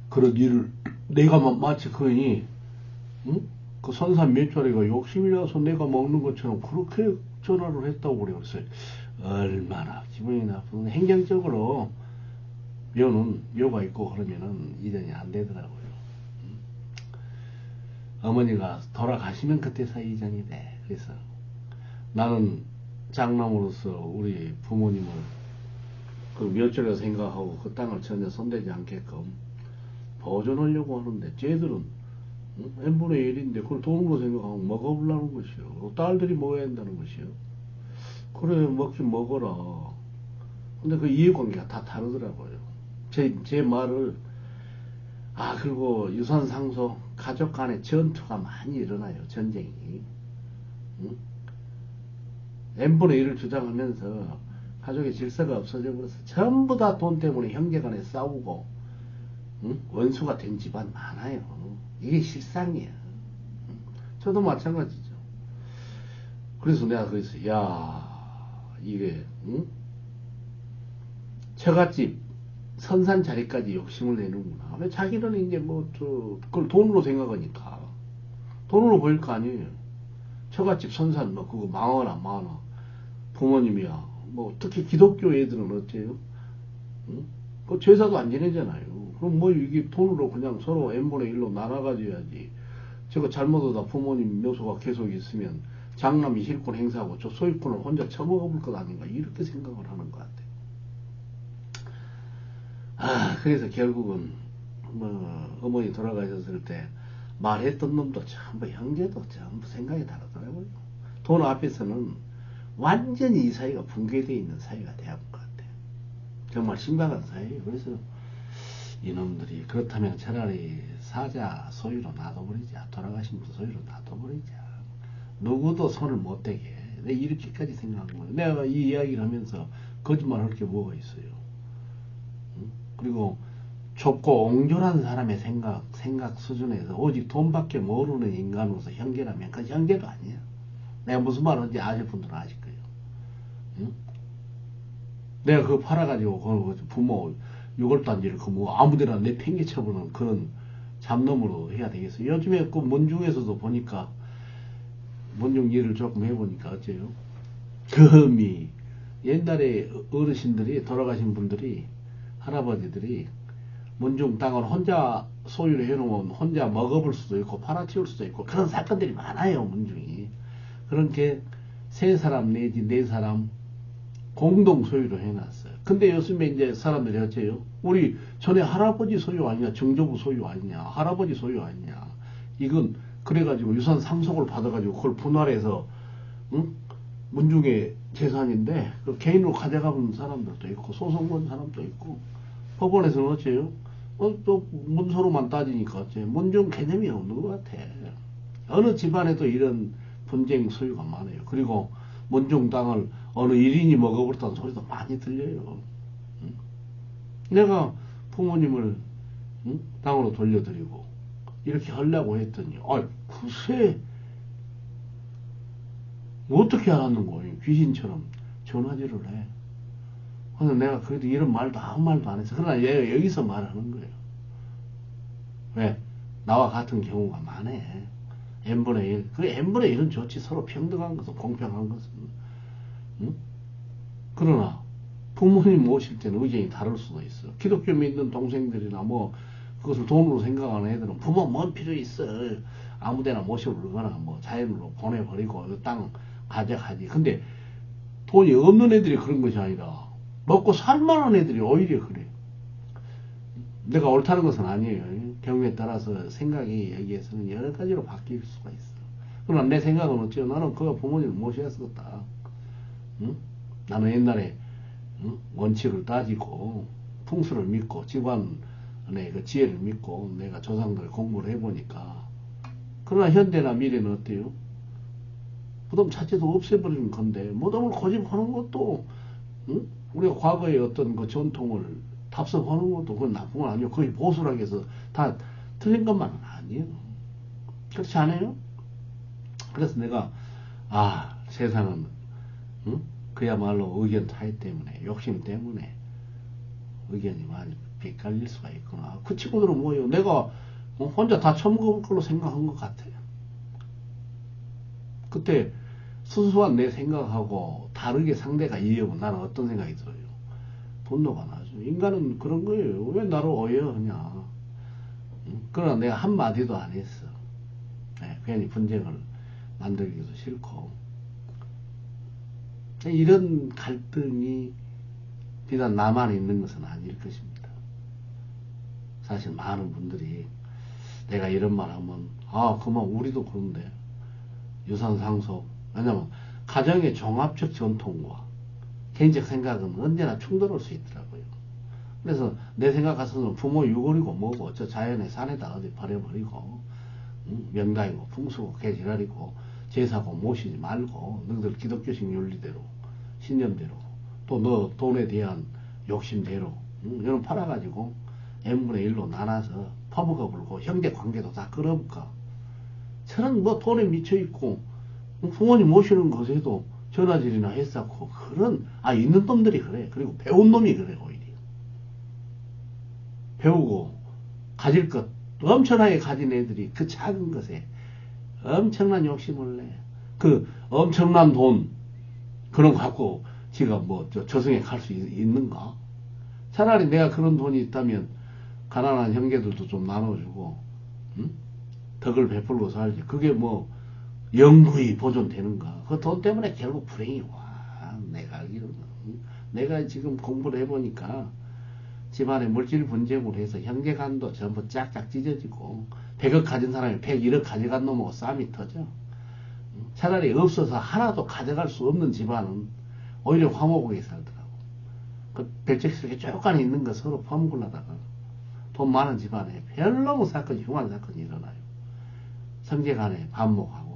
그런 일을 내가 마치 그니 그 선산 몇 자리가 욕심이 나서 내가 먹는 것처럼 그렇게 전화를 했다고 그랬어요. 얼마나 기분이 나쁜. 행정적으로 묘가 있고 그러면은 이전이 안 되더라고요. 어머니가 돌아가시면 그때서 이전이 돼. 그래서 나는 장남으로서 우리 부모님을 그 묘절이라 생각하고 그 땅을 전혀 손대지 않게끔 보존하려고 하는데 쟤들은 n분의 1인데 그걸 돈으로 생각하고 먹어보려는 것이요. 딸들이 먹어야 한다는 것이요. 그래 먹긴 먹어라. 근데 그 이해관계가 다 다르더라고요. 제 말을 그리고 유산 상속 가족 간에 전투가 많이 일어나요. 전쟁이. 응? n분의 1을 주장하면서 가족의 질서가 없어져 버려서 전부 다 돈 때문에 형제 간에 싸우고 원수가 된 집안 많아요. 이게 실상이야. 저도 마찬가지죠. 그래서 내가 그랬어. 야 이게 처갓집 선산 자리까지 욕심을 내는구나. 왜 자기는 이제 그걸 돈으로 생각하니까 돈으로 보일 거 아니에요. 처갓집 선산 그거 망하나 마나 부모님이야. 특히 기독교 애들은 어때요? 그 제사도 안 지내잖아요. 그럼 이게 돈으로 그냥 서로 n분의 1로 나눠가져야지. 저거 잘못하다 부모님 묘소가 계속 있으면 장남이 힐권 행사하고 저 소유권을 혼자 처먹어볼 것 아닌가 이렇게 생각을 하는 것 같아요. 그래서 결국은 어머니 돌아가셨을 때 말했던 놈도 전부 형제도 전부 생각이 다르더라고요. 돈 앞에서는 완전히 이 사이가 붕괴되어 있는 사이가 되어본 것 같아요. 정말 심각한 사이예요. 그래서 이놈들이 그렇다면 차라리 사자 소유로 놔둬버리자. 돌아가신 분 소유로 놔둬버리자. 누구도 손을 못 대게. 내가 이렇게까지 생각한 거예요. 내가 이 이야기를 하면서 거짓말 할 게 뭐가 있어요. 그리고 좁고 옹졸한 사람의 생각 수준에서 오직 돈밖에 모르는 인간으로서 형제라면 그 형제도 아니야. 내가 무슨 말인지 아실 분들은 아실 거예요. 응? 내가 그거 팔아가지고 그 부모 6월단지를 아무데나 내팽개쳐보는 그런 잡놈으로 해야 되겠어요. 요즘에 그 문중에서도 보니까 문중 일을 조금 해보니까 어째요? 금이 옛날에 어르신들이 돌아가신 분들이 할아버지들이 문중 땅을 혼자 소유를 해놓으면 혼자 먹어볼 수도 있고 팔아치울 수도 있고 그런 사건들이 많아요. 문중이 그렇게 세 사람 내지 네 사람 공동 소유로 해놨어요. 근데 요즘에 이제 사람들이 어째요? 우리 전에 할아버지 소유 아니냐, 정조부 소유 아니냐, 할아버지 소유 아니냐. 이건 그래가지고 유산 상속을 받아가지고 그걸 분할해서 응? 문중의 재산인데 그 개인으로 가져가는 사람들도 있고 소송 건 사람도 있고 법원에서는 어째요? 또 문서로만 따지니까 어째 문중 개념이 없는 것 같아. 어느 집안에도 이런 분쟁 소유가 많아요. 그리고 문중 땅을 어느 1인이 먹어버렸다는 소리도 많이 들려요. 응? 내가 부모님을 응? 땅으로 돌려드리고 이렇게 하려고 했더니 글쎄 어떻게 알았는 거예요? 귀신처럼 전화질을 해. 그래서 내가 그래도 이런 말도 아무 말도 안 했어. 그러나 얘가 여기서 말하는 거예요. 왜? 나와 같은 경우가 많네. n분의 1. 그 n분의 1은 좋지. 서로 평등한 것은, 공평한 것은. 응? 그러나 부모님 모실 때는 의견이 다를 수도 있어. 기독교 믿는 동생들이나 뭐 그것을 돈으로 생각하는 애들은 부모 뭔 필요 있어. 아무데나 모셔오거나 뭐 자연으로 보내버리고 땅 가져가지. 근데 돈이 없는 애들이 그런 것이 아니라 먹고 살만한 애들이 오히려 그래. 내가 옳다는 것은 아니에요. 경우에 따라서 생각이 여기에서는 여러 가지로 바뀔 수가 있어. 그러나 내 생각은 어째요? 나는 그가 부모님을 모셔야겠다. 응? 나는 옛날에 응? 원칙을 따지고 풍수를 믿고 집안의 그 지혜를 믿고 내가 조상들 공부를 해보니까 그러나 현대나 미래는 어때요? 무덤 자체도 없애버리는 건데 무덤을 고집하는 것도 응? 우리가 과거의 어떤 그 전통을 답습하는 것도 그건 나쁜 건 아니에요. 거의 보수라고 해서 다 틀린 것만은 아니에요. 그렇지 않아요? 그래서 내가 세상은 응? 그야말로 의견 차이 때문에 욕심 때문에 의견이 많이 빗갈릴 수가 있구나. 그 친구들은 뭐예요? 내가 혼자 다 처먹을 걸로 생각한 것 같아요. 그때 순수한 내 생각하고 다르게 상대가 이해하면 나는 어떤 생각이 들어요? 분노가 나죠. 인간은 그런 거예요. 왜 나를 오해하냐. 그러나 내가 한마디도 안 했어. 네, 괜히 분쟁을 만들기도 싫고. 이런 갈등이 비단 나만 있는 것은 아닐 것입니다. 사실 많은 분들이 내가 이런 말 하면 그만 우리도 그런데 유산 상속. 왜냐면 가정의 종합적 전통과 개인적 생각은 언제나 충돌할 수 있더라고요. 그래서 내 생각 같아서는 부모 유골이고 뭐고 저 자연의 산에다 어디 버려버리고 명당이고 풍수고 개지랄이고 제사고 모시지 말고 너희들 기독교식 윤리대로 신념대로 또 너 돈에 대한 욕심대로 이런 팔아가지고 n분의 1로 나눠서 퍼먹어 불고 형제 관계도 다 끌어볼까. 저는 뭐 돈에 미쳐있고 부모님 모시는 것에도 전화질이나 했었고 그런 있는 놈들이 그래. 그리고 배운 놈이 그래. 오히려 배우고 가질 것 엄청나게 가진 애들이 그 작은 것에 엄청난 욕심을 내. 그 엄청난 돈 그런 거 갖고 지가 뭐 저승에 갈 수 있는가? 차라리 내가 그런 돈이 있다면 가난한 형제들도 좀 나눠주고 응? 덕을 베풀고 살지. 그게 뭐 영구히 보존되는가? 그 돈 때문에 결국 불행이 와. 내가 알기로는. 내가 지금 공부를 해보니까 집안에 물질 분쟁으로 해서 형제간도 전부 짝짝 찢어지고 100억 가진 사람이 101억 가져간 놈하고 싸움이 터져. 차라리 없어서 하나도 가져갈 수 없는 집안은 오히려 화목하게 살더라고. 그 별적스럽게 쪼간히 있는 거 서로 퍼먹으려다가 돈 많은 집안에 별로 사건이 흉한 사건이 일어나요. 형제간에 반목하고.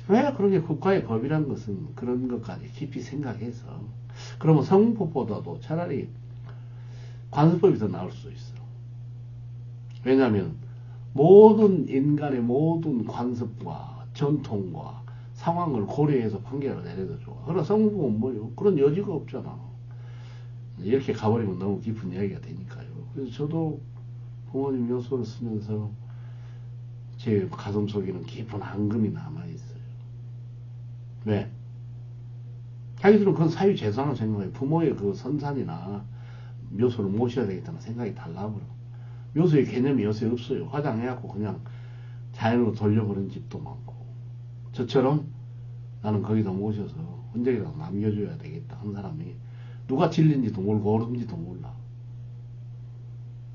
왜 그렇게 국가의 법이란 것은 그런 것까지 깊이 생각해서 그러면 성문법보다도 차라리 관습법이 더 나을 수 있어. 왜냐하면 모든 인간의 모든 관습과 전통과 상황을 고려해서 판결을 내려도 좋아. 그러나 성문법은 뭐요? 그런 여지가 없잖아. 이렇게 가버리면 너무 깊은 이야기가 되니까요. 그래서 저도 부모님 요소를 쓰면서 제 가슴속에는 깊은 앙금이 남아있어요. 왜? 자기들은 그건 사유재산을 생각해요. 부모의 그 선산이나 묘소를 모셔야 되겠다는 생각이 달라버려. 묘소의 개념이 요새 없어요. 화장해갖고 그냥 자연으로 돌려버린 집도 많고. 저처럼 나는 거기다 모셔서 흔적이라도 남겨줘야 되겠다 한 사람이 누가 진린지도 모르고 옳은지도 몰라.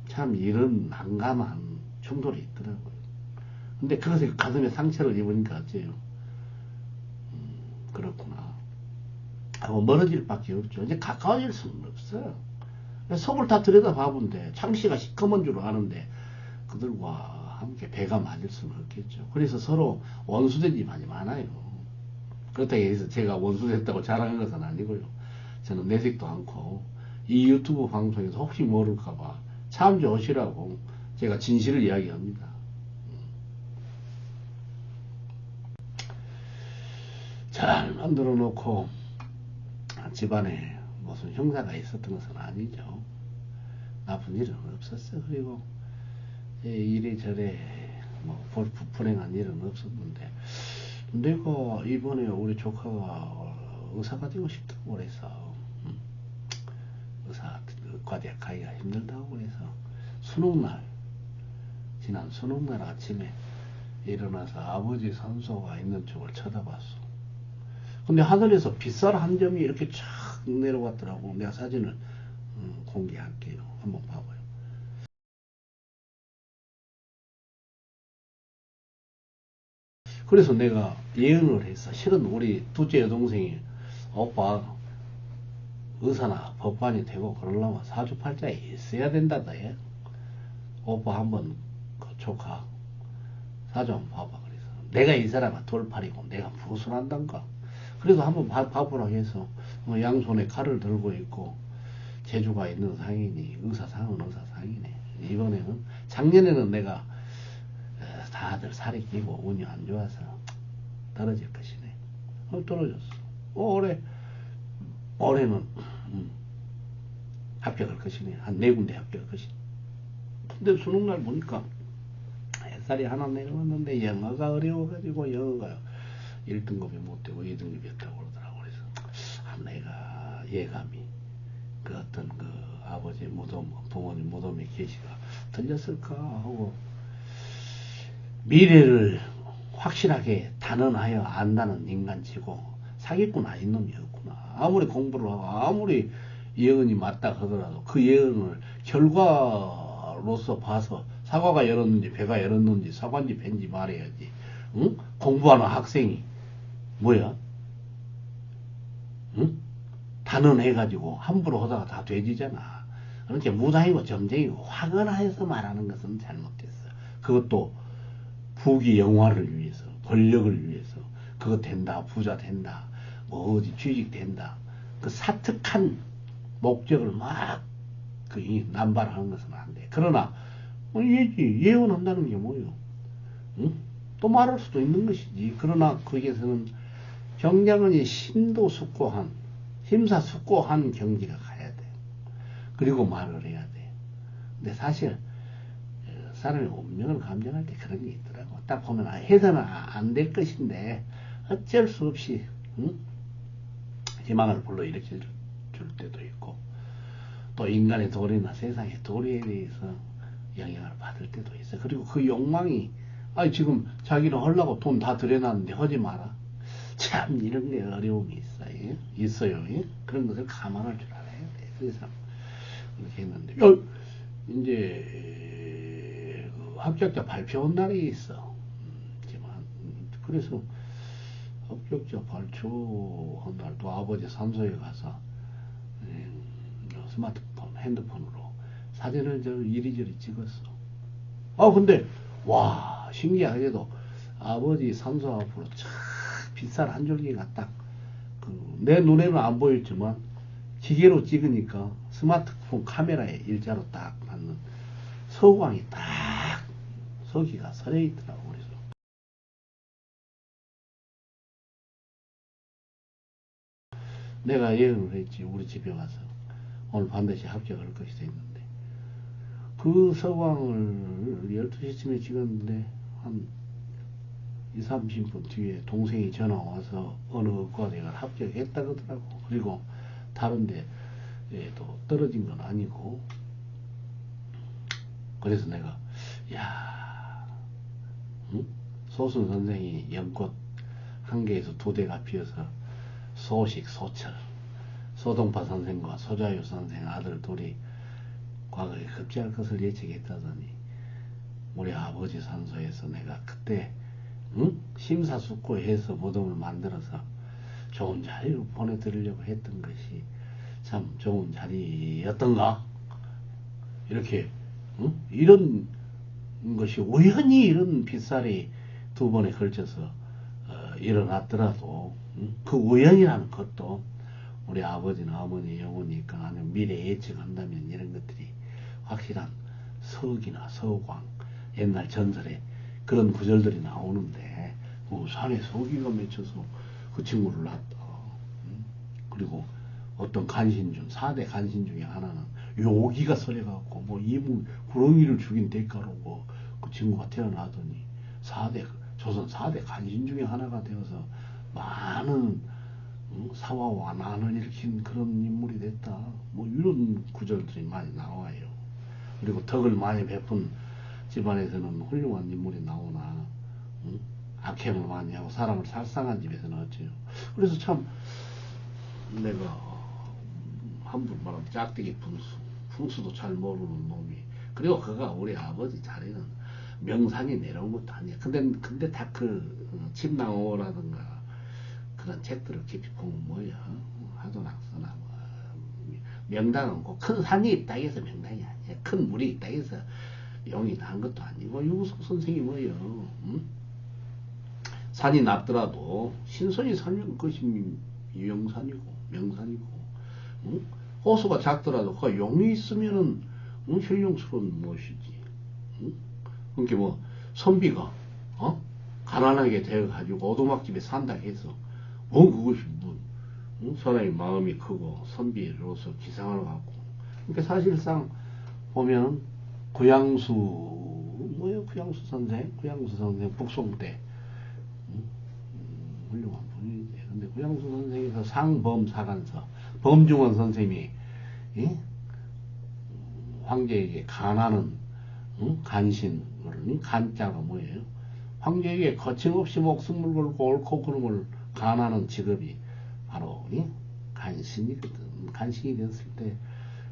참 이런 난감한 충돌이 있더라고요. 근데 그것에 가슴에 상처를 입으니까 어째요? 그렇구나 하고 멀어질 밖에 없죠. 이제 가까워질 수는 없어요. 속을 다 들여다봐본데 창씨가 시커먼 줄 아는데 그들과 함께 배가 맞을 수는 없겠죠. 그래서 서로 원수된 집안이 많아요. 그렇다고 해서 제가 원수됐다고 자랑한 것은 아니고요. 저는 내색도 않고 이 유튜브 방송에서 혹시 모를까봐 참 좋으시라고 제가 진실을 이야기합니다. 잘 만들어 놓고 집안에 무슨 형사가 있었던 것은 아니죠. 나쁜 일은 없었어요. 그리고 이래저래 뭐 불행한 일은 없었는데 내가 이번에 우리 조카가 의사가 되고 싶다고 그래서 의과대학 가기가 힘들다고 그래서 수능날 지난 수능날 아침에 일어나서 아버지 산소가 있는 쪽을 쳐다봤어. 근데 하늘에서 빗살 한 점이 이렇게 쫙 내려왔더라고. 내가 사진을 공개할게요. 한번 봐봐요. 그래서 내가 예언을 했어. 실은 우리 둘째 여동생이 오빠 의사나 법관이 되고 그러려면 사주팔자에 있어야 된다다. 예? 오빠 한번 그 조카 사주 한번 봐봐. 그래서 내가 이 사람은 돌팔이고 내가 무엇을 한단가. 그래도 한번 봐보라고 해서 양손에 칼을 들고 있고 재주가 있는 상인이 의사상은 의사상이네. 이번에는 작년에는 내가 다들 살이 끼고 운이 안 좋아서 떨어질 것이네. 떨어졌어. 올해는 합격할 것이네. 한 4군데 합격할 것이네. 근데 수능날 보니까 햇살이 하나 내려왔는데 영어가 어려워가지고 영어가 1등급이 못되고 2등급이었다고 그러더라고. 그래서 내가 예감이 그 어떤 그 아버지 무덤 부모님 무덤의 계시가 들렸을까 하고 미래를 확실하게 단언하여 안다는 인간치고 사기꾼 아닌 놈이었구나. 아무리 공부를 하고 아무리 예언이 맞다 하더라도 그 예언을 결과로서 봐서 사과가 열었는지 배가 열었는지 사과인지 배인지 말해야지. 응? 공부하는 학생이 뭐야? 응? 단언해가지고 함부로 하다가 다 돼지잖아. 그렇게 무당이고 점쟁이고 화근하여서 말하는 것은 잘못됐어. 그것도 부귀 영화를 위해서 권력을 위해서 그거 된다 부자 된다 뭐 어디 취직 된다 그 사특한 목적을 막 그 남발하는 것은 안 돼. 그러나 예언한다는 게 뭐요? 응? 또 말할 수도 있는 것이지. 그러나 거기에서는 경장은이 심도숙고한 심사숙고한 경지가 가야 돼. 그리고 말을 해야 돼. 근데 사실 사람의 운명을 감정할 때 그런 게 있더라고. 딱 보면 해서는 안 될 것인데 어쩔 수 없이 응? 희망을 불러일으킬 줄 때도 있고 또 인간의 도리나 세상의 도리에 대해서 영향을 받을 때도 있어. 그리고 그 욕망이 지금 자기는 하려고 돈 다 들여놨는데 하지 마라. 참 이런 게 어려움이 있어요. 있어요. 예? 그런 것을 감안할 줄 알아야 돼. 그래서 그렇게 했는데 이제 합격자 발표한 날이 있어. 그래서 합격자 발표한 날도 아버지 산소에 가서 스마트폰 핸드폰으로 사진을 저 이리저리 찍었어. 근데 와 신기하게도 아버지 산소 앞으로 참 빗살 한 줄기가 딱 내 눈에는 안 보였지만 기계로 찍으니까 스마트폰 카메라에 일자로 딱 맞는 서광이 딱 서기가 서려 있더라고. 그래서 내가 예언을 했지. 우리 집에 와서 오늘 반드시 합격할 것이다 했는데 그 서광을 12시쯤에 찍었는데 한 20, 30분 뒤에 동생이 전화 와서 어느 의과대학을 합격했다 그러더라고. 그리고 다른데 또 떨어진 건 아니고. 그래서 내가 야 응? 소순 선생이 연꽃 한 개에서 2대가 피어서 소식 소철 소동파 선생과 소자유 선생 아들 둘이 과거에 급제할 것을 예측했다더니 우리 아버지 산소에서 내가 그때 응? 심사숙고해서 무덤을 만들어서 좋은 자리로 보내드리려고 했던 것이 참 좋은 자리였던가? 이렇게 응? 이런 것이 우연히 이런 빗살이 두 번에 걸쳐서 일어났더라도 그 우연이라는 것도 우리 아버지나 어머니 영혼이 강하는 미래 예측한다면 이런 것들이 확실한 석이나 서광 옛날 전설에 그런 구절들이 나오는데 산에 서기가 맺혀서 그 친구를 낳았다. 그리고 어떤 간신 중 4대 간신 중에 하나는 요기가 서려갖고 뭐 이문 구렁이를 죽인 대가로 그 친구가 태어나더니 4대 조선 4대 간신 중에 하나가 되어서 많은 사화와 난을 일으킨 그런 인물이 됐다. 뭐 이런 구절들이 많이 나와요. 그리고 덕을 많이 베푼 집안에서는 훌륭한 인물이 나오나 악행을 많이 하고 사람을 살상한 집에서는 어째요. 그래서 참 내가 함부로 말하면 짝대기 풍수도 잘 모르는 놈이 그리고 그가 우리 아버지 자리는 명산이 내려온 것도 아니야. 근데 다 그 침낭호라든가 그런 책들을 깊이 보면 뭐야 하도낙서나 뭐 명당은 꼭 큰 산이 있다 해서 명당이 아니야. 큰 물이 있다 해서 용이 난 것도 아니고 유구석 선생이 뭐요 산이 낮더라도 신선이 살면 그것이 유영산이고 명산이고 호수가 작더라도 그 용이 있으면은 훌륭스러운 무엇이지. 그러니까 뭐 선비가 가난하게 되어가지고 오두막집에 산다 해서 그것이 뭐 사람의 마음이 크고 선비로서 기상을 갖고 그러니까 사실상 보면 구양수 뭐예요 구양수 선생 북송 때 훌륭한 분인데 근데 구양수 선생에서 상범사간서 범중원 선생님이 황제에게 간하는 간신을 간자가 뭐예요? 황제에게 거침없이 목숨을 걸고 옳고 그름을 간하는 직업이 바로 간신이거든. 간신이 됐을 때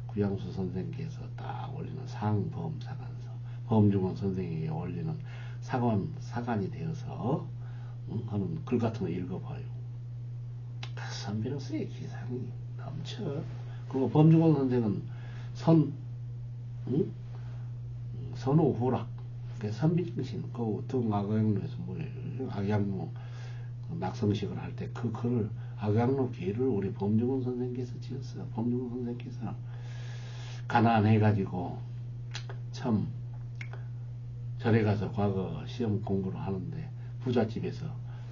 구양수 선생께서 딱 올리는 상범사간서 범중원 선생에게 올리는 사간이 되어서 하는 글 같은 거 읽어봐요. 그 선비로서의 기상이 넘쳐. 그리고 범중원 선생은 선호후락 선비정신 그 등악양로에서 뭐예요 악양로 낙성식을 할 때 그 글을 악양로 기를 우리 범중원 선생께서 지었어요. 범중원 선생께서 가난해가지고 참 절에 가서 과거 시험 공부를 하는데 부잣집에서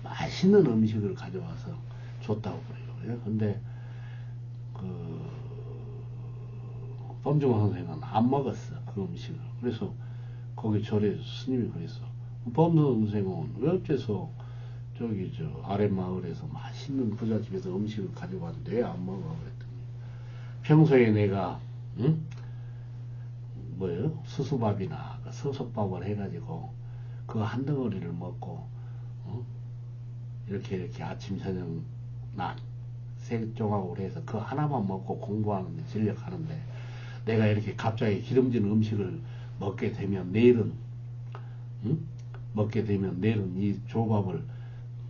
맛있는 음식을 가져와서 줬다고 그래요. 근데 그 범중원 선생은 안 먹었어 그 음식을. 그래서 거기 절에 스님이 그랬어. 범중원 선생은 왜 어째서 저기 저 아랫마을에서 맛있는 부잣집에서 음식을 가져왔는데 왜 안 먹어? 그랬더니 평소에 내가 뭐예요? 수수밥이나 서솥밥을 해가지고 그거 한 덩어리를 먹고 이렇게 아침 저녁 낮 세 조각으로 해서 그 하나만 먹고 공부하는데 진력하는데 내가 이렇게 갑자기 기름진 음식을 먹게 되면 내일은 이 조밥을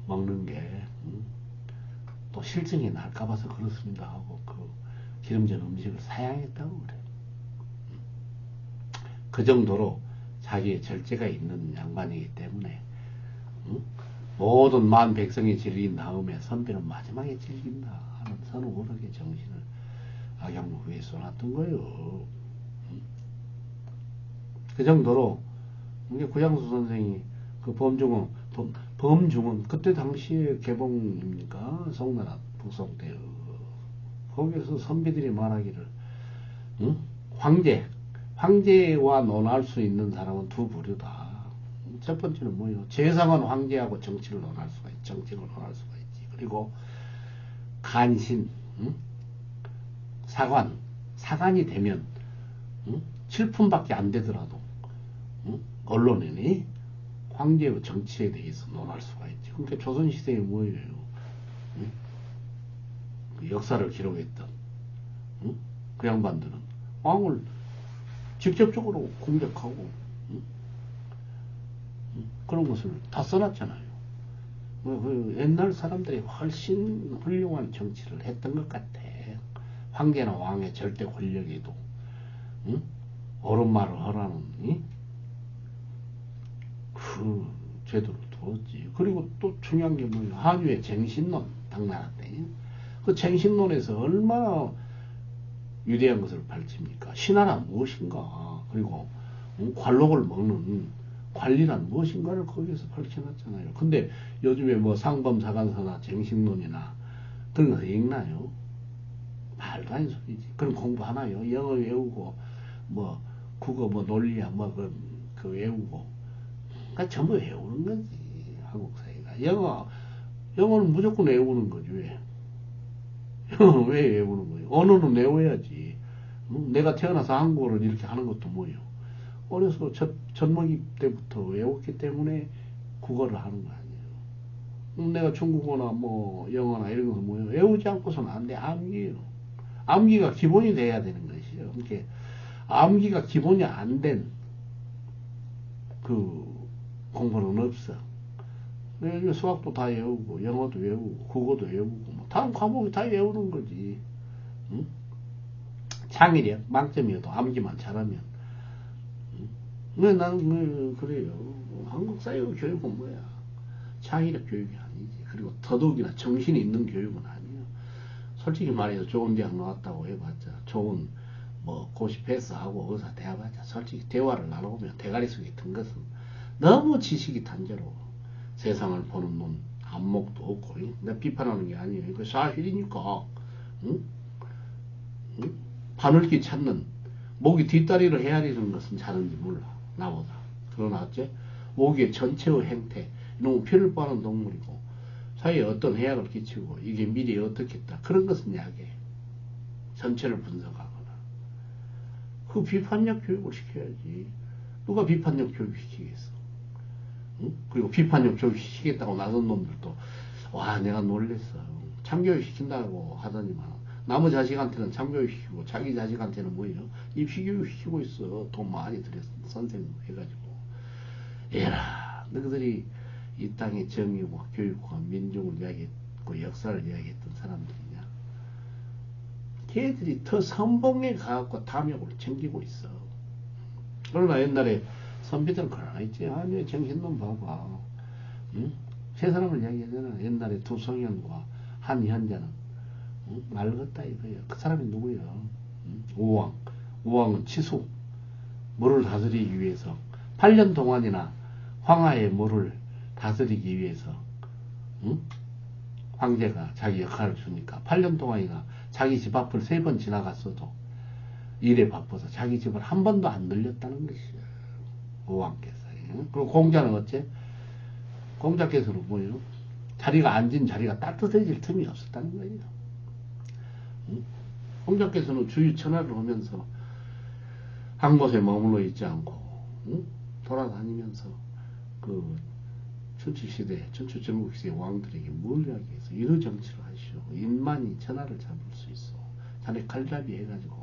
먹는 게 또 실증이 날까 봐서 그렇습니다 하고 그 기름진 음식을 사양했다고 그래. 그 정도로 자기의 절제가 있는 양반이기 때문에 모든 만 백성이 즐긴 다음에 선비는 마지막에 즐긴다 하는 선우호락의 정신을 악양로에 쏘놨던 거예요. 그 정도로 구양수 선생이 그 범중은 그때 당시에 개봉입니까? 송나라 북송 때 거기서 선비들이 말하기를 황제와 논할 수 있는 사람은 두 부류다. 첫 번째는 뭐예요? 재상은 황제하고 정치를 논할 수가 있지. 정책을 논할 수가 있지. 그리고 간신, 사관이 되면 7푼밖에 안 되더라도 언론인이 황제의 정치에 대해서 논할 수가 있지. 그러니까 조선시대에 뭐예요? 그 역사를 기록했던 그 양반들은 왕을 직접적으로 공격하고 그런 것을 다 써놨잖아요. 그 옛날 사람들이 훨씬 훌륭한 정치를 했던 것 같아. 황제나 왕의 절대 권력에도 응? 옳은 말을 하라는 응? 그 제도를 두었지. 그리고 또 중요한 게 뭐냐, 한유의 쟁신론 당나라 때. 그 쟁신론에서 얼마나 위대한 것을 밝힙니까? 신하란 무엇인가, 그리고 관록을 먹는 관리란 무엇인가를 거기에서 밝혀놨잖아요. 근데 요즘에 뭐 상범사관서나 쟁신론이나 그런 거 읽나요? 말도 아닌 소리지. 그럼 공부하나요? 영어 외우고 뭐 국어 뭐 논리야 뭐 그 외우고, 그러니까 전부 외우는 거지. 한국 사회가 영어는 무조건 외우는 거지. 왜? 왜 외우는 거예요? 언어는 외워야지. 내가 태어나서 한국어를 이렇게 하는 것도 뭐예요? 어려서 젖먹이 때부터 외웠기 때문에 국어를 하는 거 아니에요. 내가 중국어나 뭐 영어나 이런 것을 뭐예요? 외우지 않고서는 안 돼. 암기예요. 암기가 기본이 돼야 되는 것이죠. 그러니까 암기가 기본이 안 된 그 공부는 없어. 요즘 수학도 다 외우고 영어도 외우고 국어도 외우고 뭐 다른 과목이 다 외우는 거지. 응? 창의력 만점이어도 암기만 잘하면. 응? 근데 나는 그래요. 한국 사회 교육은 뭐야? 창의력 교육이 아니지. 그리고 더더욱이나 정신이 있는 교육은 아니에요. 솔직히 말해서 좋은 대학 나왔다고 해봤자, 좋은 뭐 고시 패스하고 의사 대학봤자 솔직히 대화를 나눠보면 대가리 속에 든 것은 너무 지식이 단조로워. 세상을 보는 눈, 안목도 없고. 내가 비판하는 게 아니에요. 그 사실이니까. 응? 응? 바늘기 찾는 모기 뒷다리를 헤아리는 것은 잘하는지 몰라. 나보다. 그러나 어째 모기의 전체의 행태, 이놈은 피를 빠는 동물이고 사회에 어떤 해악을 끼치고 이게 미래에 어떻겠다, 그런 것은 약해. 전체를 분석하거나. 그 비판력 교육을 시켜야지. 누가 비판력 교육 시키겠어? 응? 그리고 비판력 교육 시키겠다고 나선 놈들도 와, 내가 놀랬어. 참교육 시킨다고 하더니만 남의 자식한테는 참교육 시키고 자기 자식한테는 뭐예요? 입시교육 시키고 있어. 돈 많이 들여서 선생 해가지고. 에라, 너희들이 이 땅의 정의와 교육과 민족을 이야기했고 역사를 이야기했던 사람들이냐? 걔들이 더 선봉에 가갖고 탐욕을 챙기고 있어. 그러나 옛날에 선비들은 그러나 있지. 아니, 정신놈 봐봐. 응? 세 사람을 이야기하잖아. 옛날에 두성현과 한현자는. 응? 말 같다 이거예요. 그 사람이 누구예요? 응? 오왕. 오왕은 치수. 물을 다스리기 위해서 8년 동안이나 황하의 물을 다스리기 위해서, 응? 황제가 자기 역할을 주니까 8년 동안이나 자기 집 앞을 3번 지나갔어도 일에 바빠서 자기 집을 한 번도 안 늘렸다는 것이야. 오왕께서. 응? 그리고 공자는 어째? 공자께서는 뭐예요? 자리가 앉은 자리가 따뜻해질 틈이 없었다는 거예요. 응? 공자께서는 주위 천하를 오면서 한 곳에 머물러 있지 않고, 응? 돌아다니면서 그 춘추시대, 춘추전국시대 왕들에게 뭘 이야기해서 이러 정치를 하시오. 인만이 천하를 잡을 수 있어. 자네 칼잡이 해가지고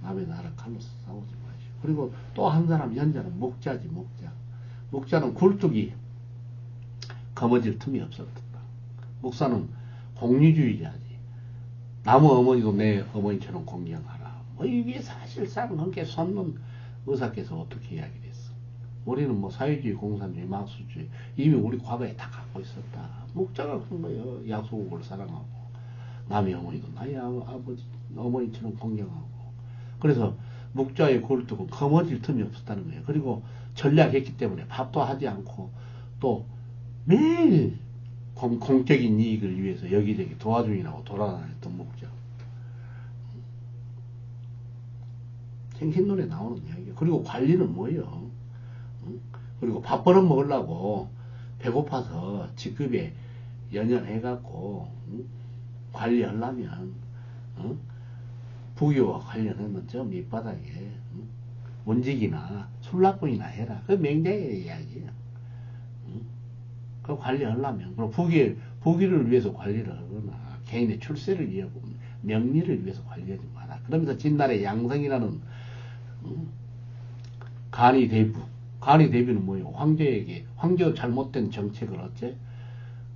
남의 나라 칼로 싸우지 마시오. 그리고 또 한 사람, 현자는 목자지, 목자. 목자는 굴뚝이 거머쥘 틈이 없었다. 목사는 공리주의자지. 남의 어머니도 내 어머니처럼 공경하라. 뭐 이게 사실상 함께 선는 의사께서 어떻게 이야기를 했어. 우리는 뭐 사회주의, 공산주의, 마수주의 이미 우리 과거에 다 갖고 있었다. 목자가 그런 거예요. 약소국을 사랑하고 남의 어머니도 나의 아버지 어머니처럼 공경하고. 그래서 목자의 굴뚝은 거머쥘 틈이 없었다는 거예요. 그리고 전략했기 때문에 밥도 하지 않고 또 매일 공적인 이익을 위해서 여기저기 도와주인하고 돌아다녔던 목자. 생신론에 나오는 이야기예요. 그리고 관리는 뭐예요? 그리고 밥 벌어 먹으려고 배고파서 직급에 연연해갖고 관리하려면 부교와 관련하면 저 밑바닥에 문직이나 술납꾼이나 해라. 그 맹자의 이야기예요. 그 관리하려면, 그리고 부귀를 위해서 관리를 하거나 개인의 출세를 위하고 명리를 위해서 관리하지 마라. 그러면서 진날의 양성이라는 간이 대부, 간이 대비는 뭐예요? 황제에게, 황제의 잘못된 정책을 어째?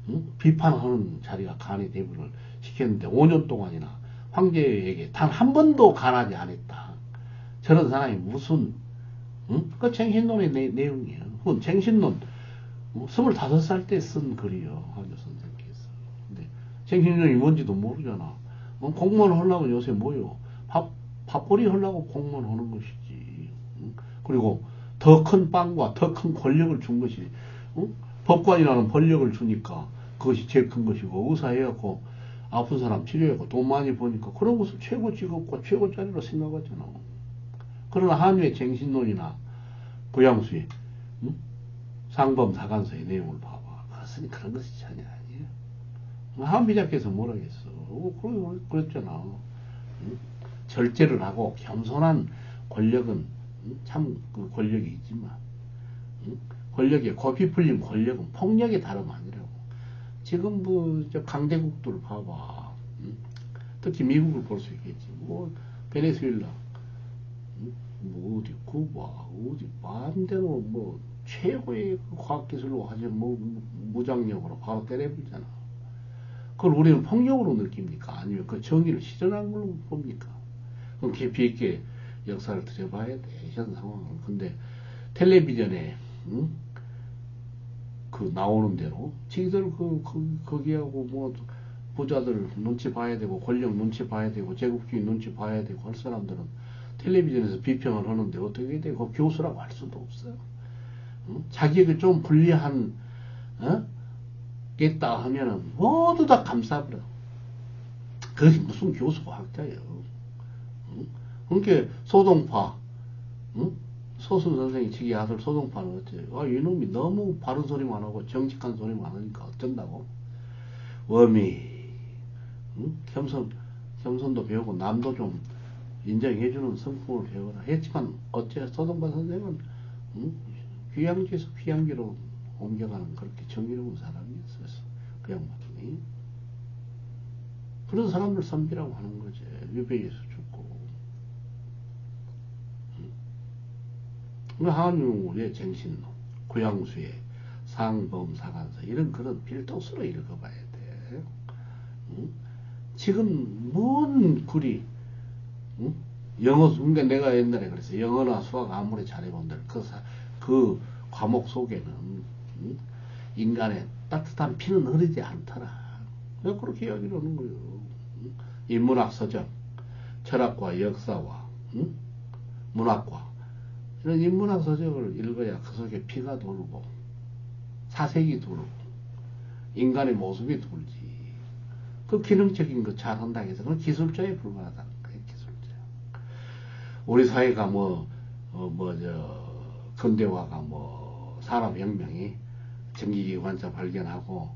응? 비판하는 자리가 간이 대비를 시켰는데 5년 동안이나 황제에게 단 한 번도 간하지 않았다. 저런 사람이 무슨, 응? 그 쟁신론의 내용이에요. 그건 쟁신론 25살 때 쓴 글이요. 한교 선생께서. 근데 쟁신론이 뭔지도 모르잖아. 공무원 하려고 요새 뭐요? 밥벌이 하려고 공무원 하는 것이지. 응? 그리고 더 큰 빵과 더 큰 권력을 준 것이, 응? 법관이라는 권력을 주니까 그것이 제일 큰 것이고, 의사해갖고 아픈 사람 치료하고 돈 많이 버니까 그런 것을 최고 직업과 최고 자리로 생각하잖아. 그러나 한유의 쟁신론이나 고양수의, 응? 상범 사관서의 내용을 봐봐. 그것은 그런 것이 전혀 아니에요. 한비자께서 뭐라 했어? 그랬잖아. 응? 절제를 하고 겸손한 권력은, 응? 참그 권력이 있지만, 응? 권력에 고삐 풀린 권력은 폭력의 다름 아니라고. 지금 저 강대국들 봐봐. 응? 특히 미국을 볼 수 있겠지. 뭐 베네수엘라, 응? 뭐 어디 쿠바, 어디 마음대로 뭐 최고의 과학기술로 하지 뭐 무장력으로 바로 때려버리잖아. 그걸 우리는 폭력으로 느낍니까? 아니면 그 정의를 실현한 걸로 봅니까? 그럼 깊이 있게 역사를 들여봐야 돼, 현 상황을. 근데 텔레비전에, 응? 그 나오는 대로 지들 거기하고 뭐 부자들 눈치 봐야 되고 권력 눈치 봐야 되고 제국주의 눈치 봐야 되고 할 사람들은 텔레비전에서 비평을 하는데 어떻게 되고 교수라고 할 수도 없어요. 응? 자기에게 좀 불리한, 어? 겠다 하면은 모두 다 감싸버려. 그게 무슨 교수 과학자예요. 응? 그러니까 소동파, 응? 소순 선생이 지기 아들 소동파는 어때요? 아, 이놈이 너무 바른 소리만 하고 정직한 소리만 하니까 어쩐다고? 워미, 응? 겸손도 배우고 남도 좀 인정해주는 성품을 배워라 했지만 어째 소동파 선생은, 응? 휴양지에서 휴양지로 옮겨가는 그렇게 정의로운 사람이었어요. 그 양반이. 그런 사람들 선비라고 하는 거지. 유배에서 죽고. 한유의 쟁신론, 고양수의 상범사관서 이런 그런 필독스로 읽어봐야 돼. 응? 지금 뭔 글이, 응? 영어, 그러니까 내가 옛날에 그랬어. 영어나 수학 아무리 잘해본들 그 과목 속에는, 응? 인간의 따뜻한 피는 흐르지 않더라. 왜 그렇게 이야기를 하는 거예요? 응? 인문학 서적, 철학과 역사와, 응? 문학과 이런 인문학 서적을 읽어야 그 속에 피가 돌고 사색이 돌고 인간의 모습이 돌지. 그 기능적인 거 잘한다 해서 그건 기술자에 불과하다는 거예요. 기술자. 우리 사회가 근대화가 산업혁명이 전기기관차 발견하고,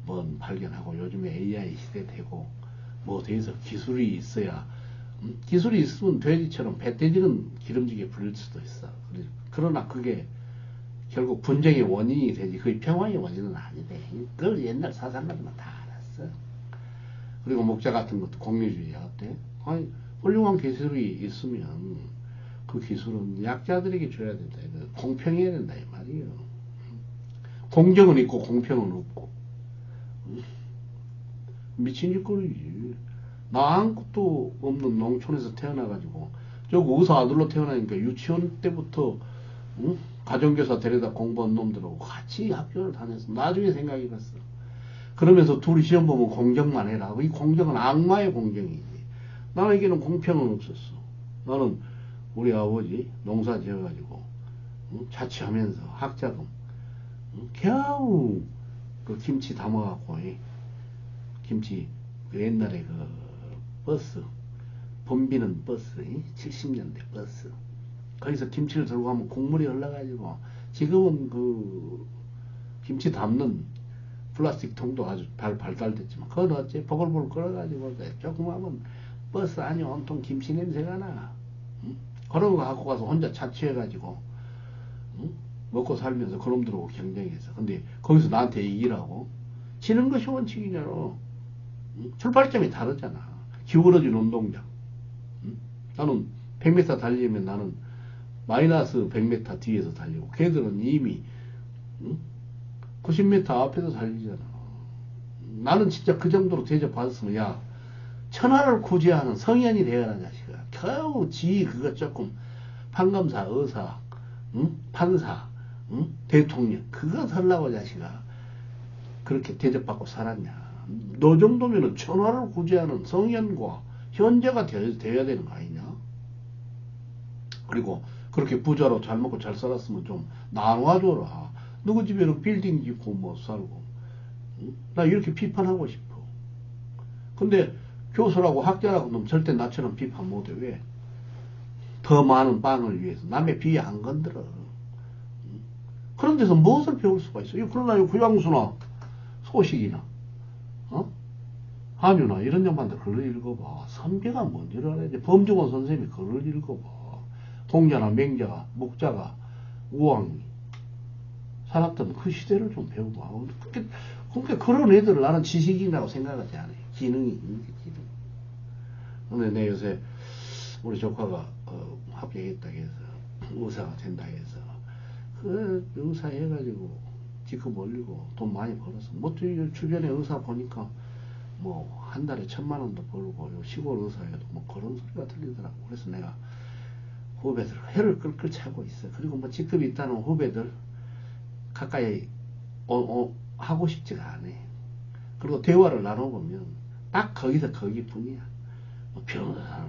뭔 발견하고 요즘에 AI 시대 되고 뭐 돼서 기술이 있어야, 기술이 있으면 돼지처럼 배돼지는 기름지게 불릴 수도 있어. 그러나 그게 결국 분쟁의 원인이 되지 그게 평화의 원인은 아니대. 그걸 옛날 사상가들은 다 알았어. 그리고 목자 같은 것도 공유주의야. 어때? 아니, 훌륭한 기술이 있으면 그 기술은 약자들에게 줘야 된다. 공평해야 된다 이 말이에요. 공정은 있고 공평은 없고. 미친 짓거리지. 나 아무것도 없는 농촌에서 태어나가지고 저거 의사 아들로 태어나니까 유치원 때부터, 응? 가정교사 데려다 공부한 놈들하고 같이 학교를 다녔어. 나중에 생각해봤어. 그러면서 둘이 시험 보면 공정만 해라. 이 공정은 악마의 공정이지. 나에게는 공평은 없었어. 나는 우리 아버지 농사 지어가지고, 응? 자취하면서 학자금, 응? 겨우 그 김치 담아갖고, 김치 그 옛날에 그 버스 봄비는 버스, 70년대 버스 거기서 김치를 들고 가면 국물이 흘러가지고, 지금은 그 김치 담는 플라스틱 통도 아주 발달됐지만 그건 어째 보글보글 끓어가지고 조금 하면 버스 안이 온통 김치 냄새가 나. 응? 그런 거 갖고 가서 혼자 자취해가지고, 응? 먹고 살면서 그놈들하고 경쟁해서. 근데 거기서 나한테 이기라고? 지는 것이 원칙이냐로. 응? 출발점이 다르잖아. 기울어진 운동장. 응? 나는 100m 달리면 나는 마이너스 100m 뒤에서 달리고 걔들은 이미 90m 앞에서 달리잖아. 나는 진짜 그 정도로 대접받았으면 야 천하를 구제하는 성현이 되어라 자식아. 겨우 지 그거 조금 판검사, 의사, 판사, 대통령 그거 살라고 자식아 그렇게 대접받고 살았냐. 너 정도면은 천하를 구제하는 성현과 현재가 되어야 되는 거 아니냐. 그리고 그렇게 부자로 잘 먹고 잘 살았으면 좀 나눠줘라. 누구 집에는 빌딩 짓고 뭐 살고. 나 이렇게 비판하고 싶어. 근데 교수라고 학자라고 놈 절대 나처럼 비판 못해. 왜? 더 많은 빵을 위해서 남의 비에 안 건드려. 그런 데서 무엇을 배울 수가 있어요? 그러나 구양수나 소식이나 한유나 이런 양반들 글을 읽어봐. 선비가 뭔지를 알아야지. 범중원 선생님이 글을 읽어봐. 공자나 맹자가 목자가 우왕이 살았던 그 시대를 좀 배워봐. 그러니까 그런 애들을 나는 지식인이라고 생각하지 않아요. 기능이 있는 게 기능. 근데 내 요새 우리 조카가 합격했다 해서 의사가 된다 해서 그 의사 해가지고 직급 올리고 돈 많이 벌었어. 뭐 주변에 의사 보니까 뭐 한 달에 1000만원도 벌고 시골 의사에도 뭐 그런 소리가 들리더라고. 그래서 내가 후배들 회를 끌끌 차고 있어. 그리고 뭐 직급이 있다는 후배들 가까이 하고 싶지가 않아. 그리고 대화를 나눠보면 딱 거기서 거기뿐이야. 뭐 변호사를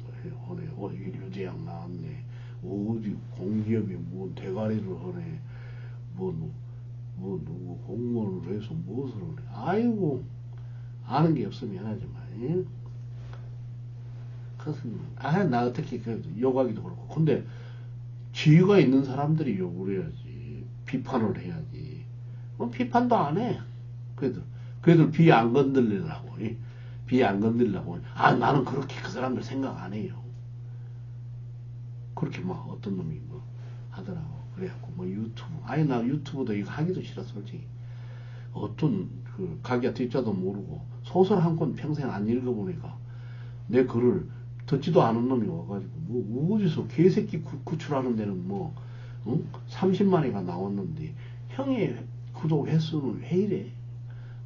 뭐 하네, 유재학 나왔네, 어디 공기업이 뭐 대가리를 하네, 뭐 누구 공무원을 해서 무엇을 하네. 아이고 아는 게 없으면 하지만 그것은 나 어떻게 욕하기도 그렇고. 근데 지위가 있는 사람들이 욕을 해야지, 비판을 해야지. 뭐 비판도 안 해. 그래도 비 안 건들리려고, 비 안 건들리려고. 나는 그렇게 그 사람들 생각 안 해요. 그렇게 막 어떤 놈이 뭐 하더라고. 그래갖고 뭐 유튜브, 나 유튜브도 이거 하기도 싫어 솔직히. 어떤 그 가게야 뒷자도 모르고 소설 한 권 평생 안 읽어보니까 내 글을 듣지도 않은 놈이 와가지고 뭐 어디서 개새끼 구출하는 데는 뭐 30만회가 나왔는데 형의 구독 횟수는 왜 이래?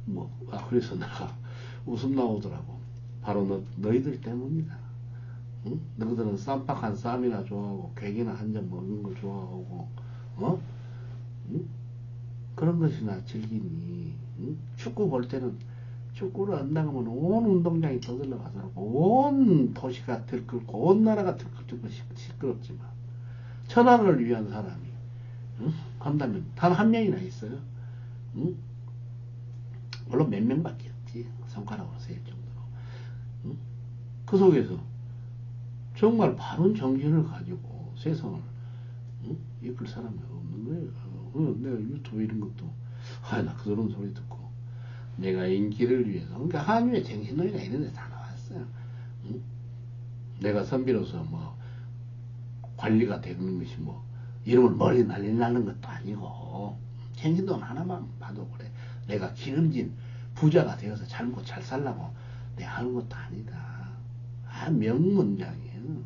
뭐 그래서 내가 웃음 나오더라고. 바로 너희들 때문이다. 너희들은 쌈박한 쌈이나 좋아하고 괴기나 한 잔 먹는 거 좋아하고 그런 것이나 즐기니. 축구 볼 때는 축구를 안 나가면 온 운동장이 떠들러 가더라고. 온 도시가 들끓고 온 나라가 들끓고 시끄럽지만 천하를 위한 사람이 한다면 단 한 명이나 있어요. 물론 몇 명밖에 없지. 손가락으로 셀 정도로. 그 속에서 정말 바른 정신을 가지고 세상을 이끌 사람이 없는 거예요. 내가 유튜브 이런 것도 나 그런 소리 듣고 내가 인기를 위해서. 그러니까 한유의 정신놀이가 이런 데 다 나왔어요. 내가 선비로서 뭐 관리가 되는 것이 뭐 이름을 멀리 날리는 것도 아니고 정신돈 하나만 봐도 그래. 내가 기름진 부자가 되어서 잘 먹고 잘 살라고 내가 하는 것도 아니다. 명문장이에요.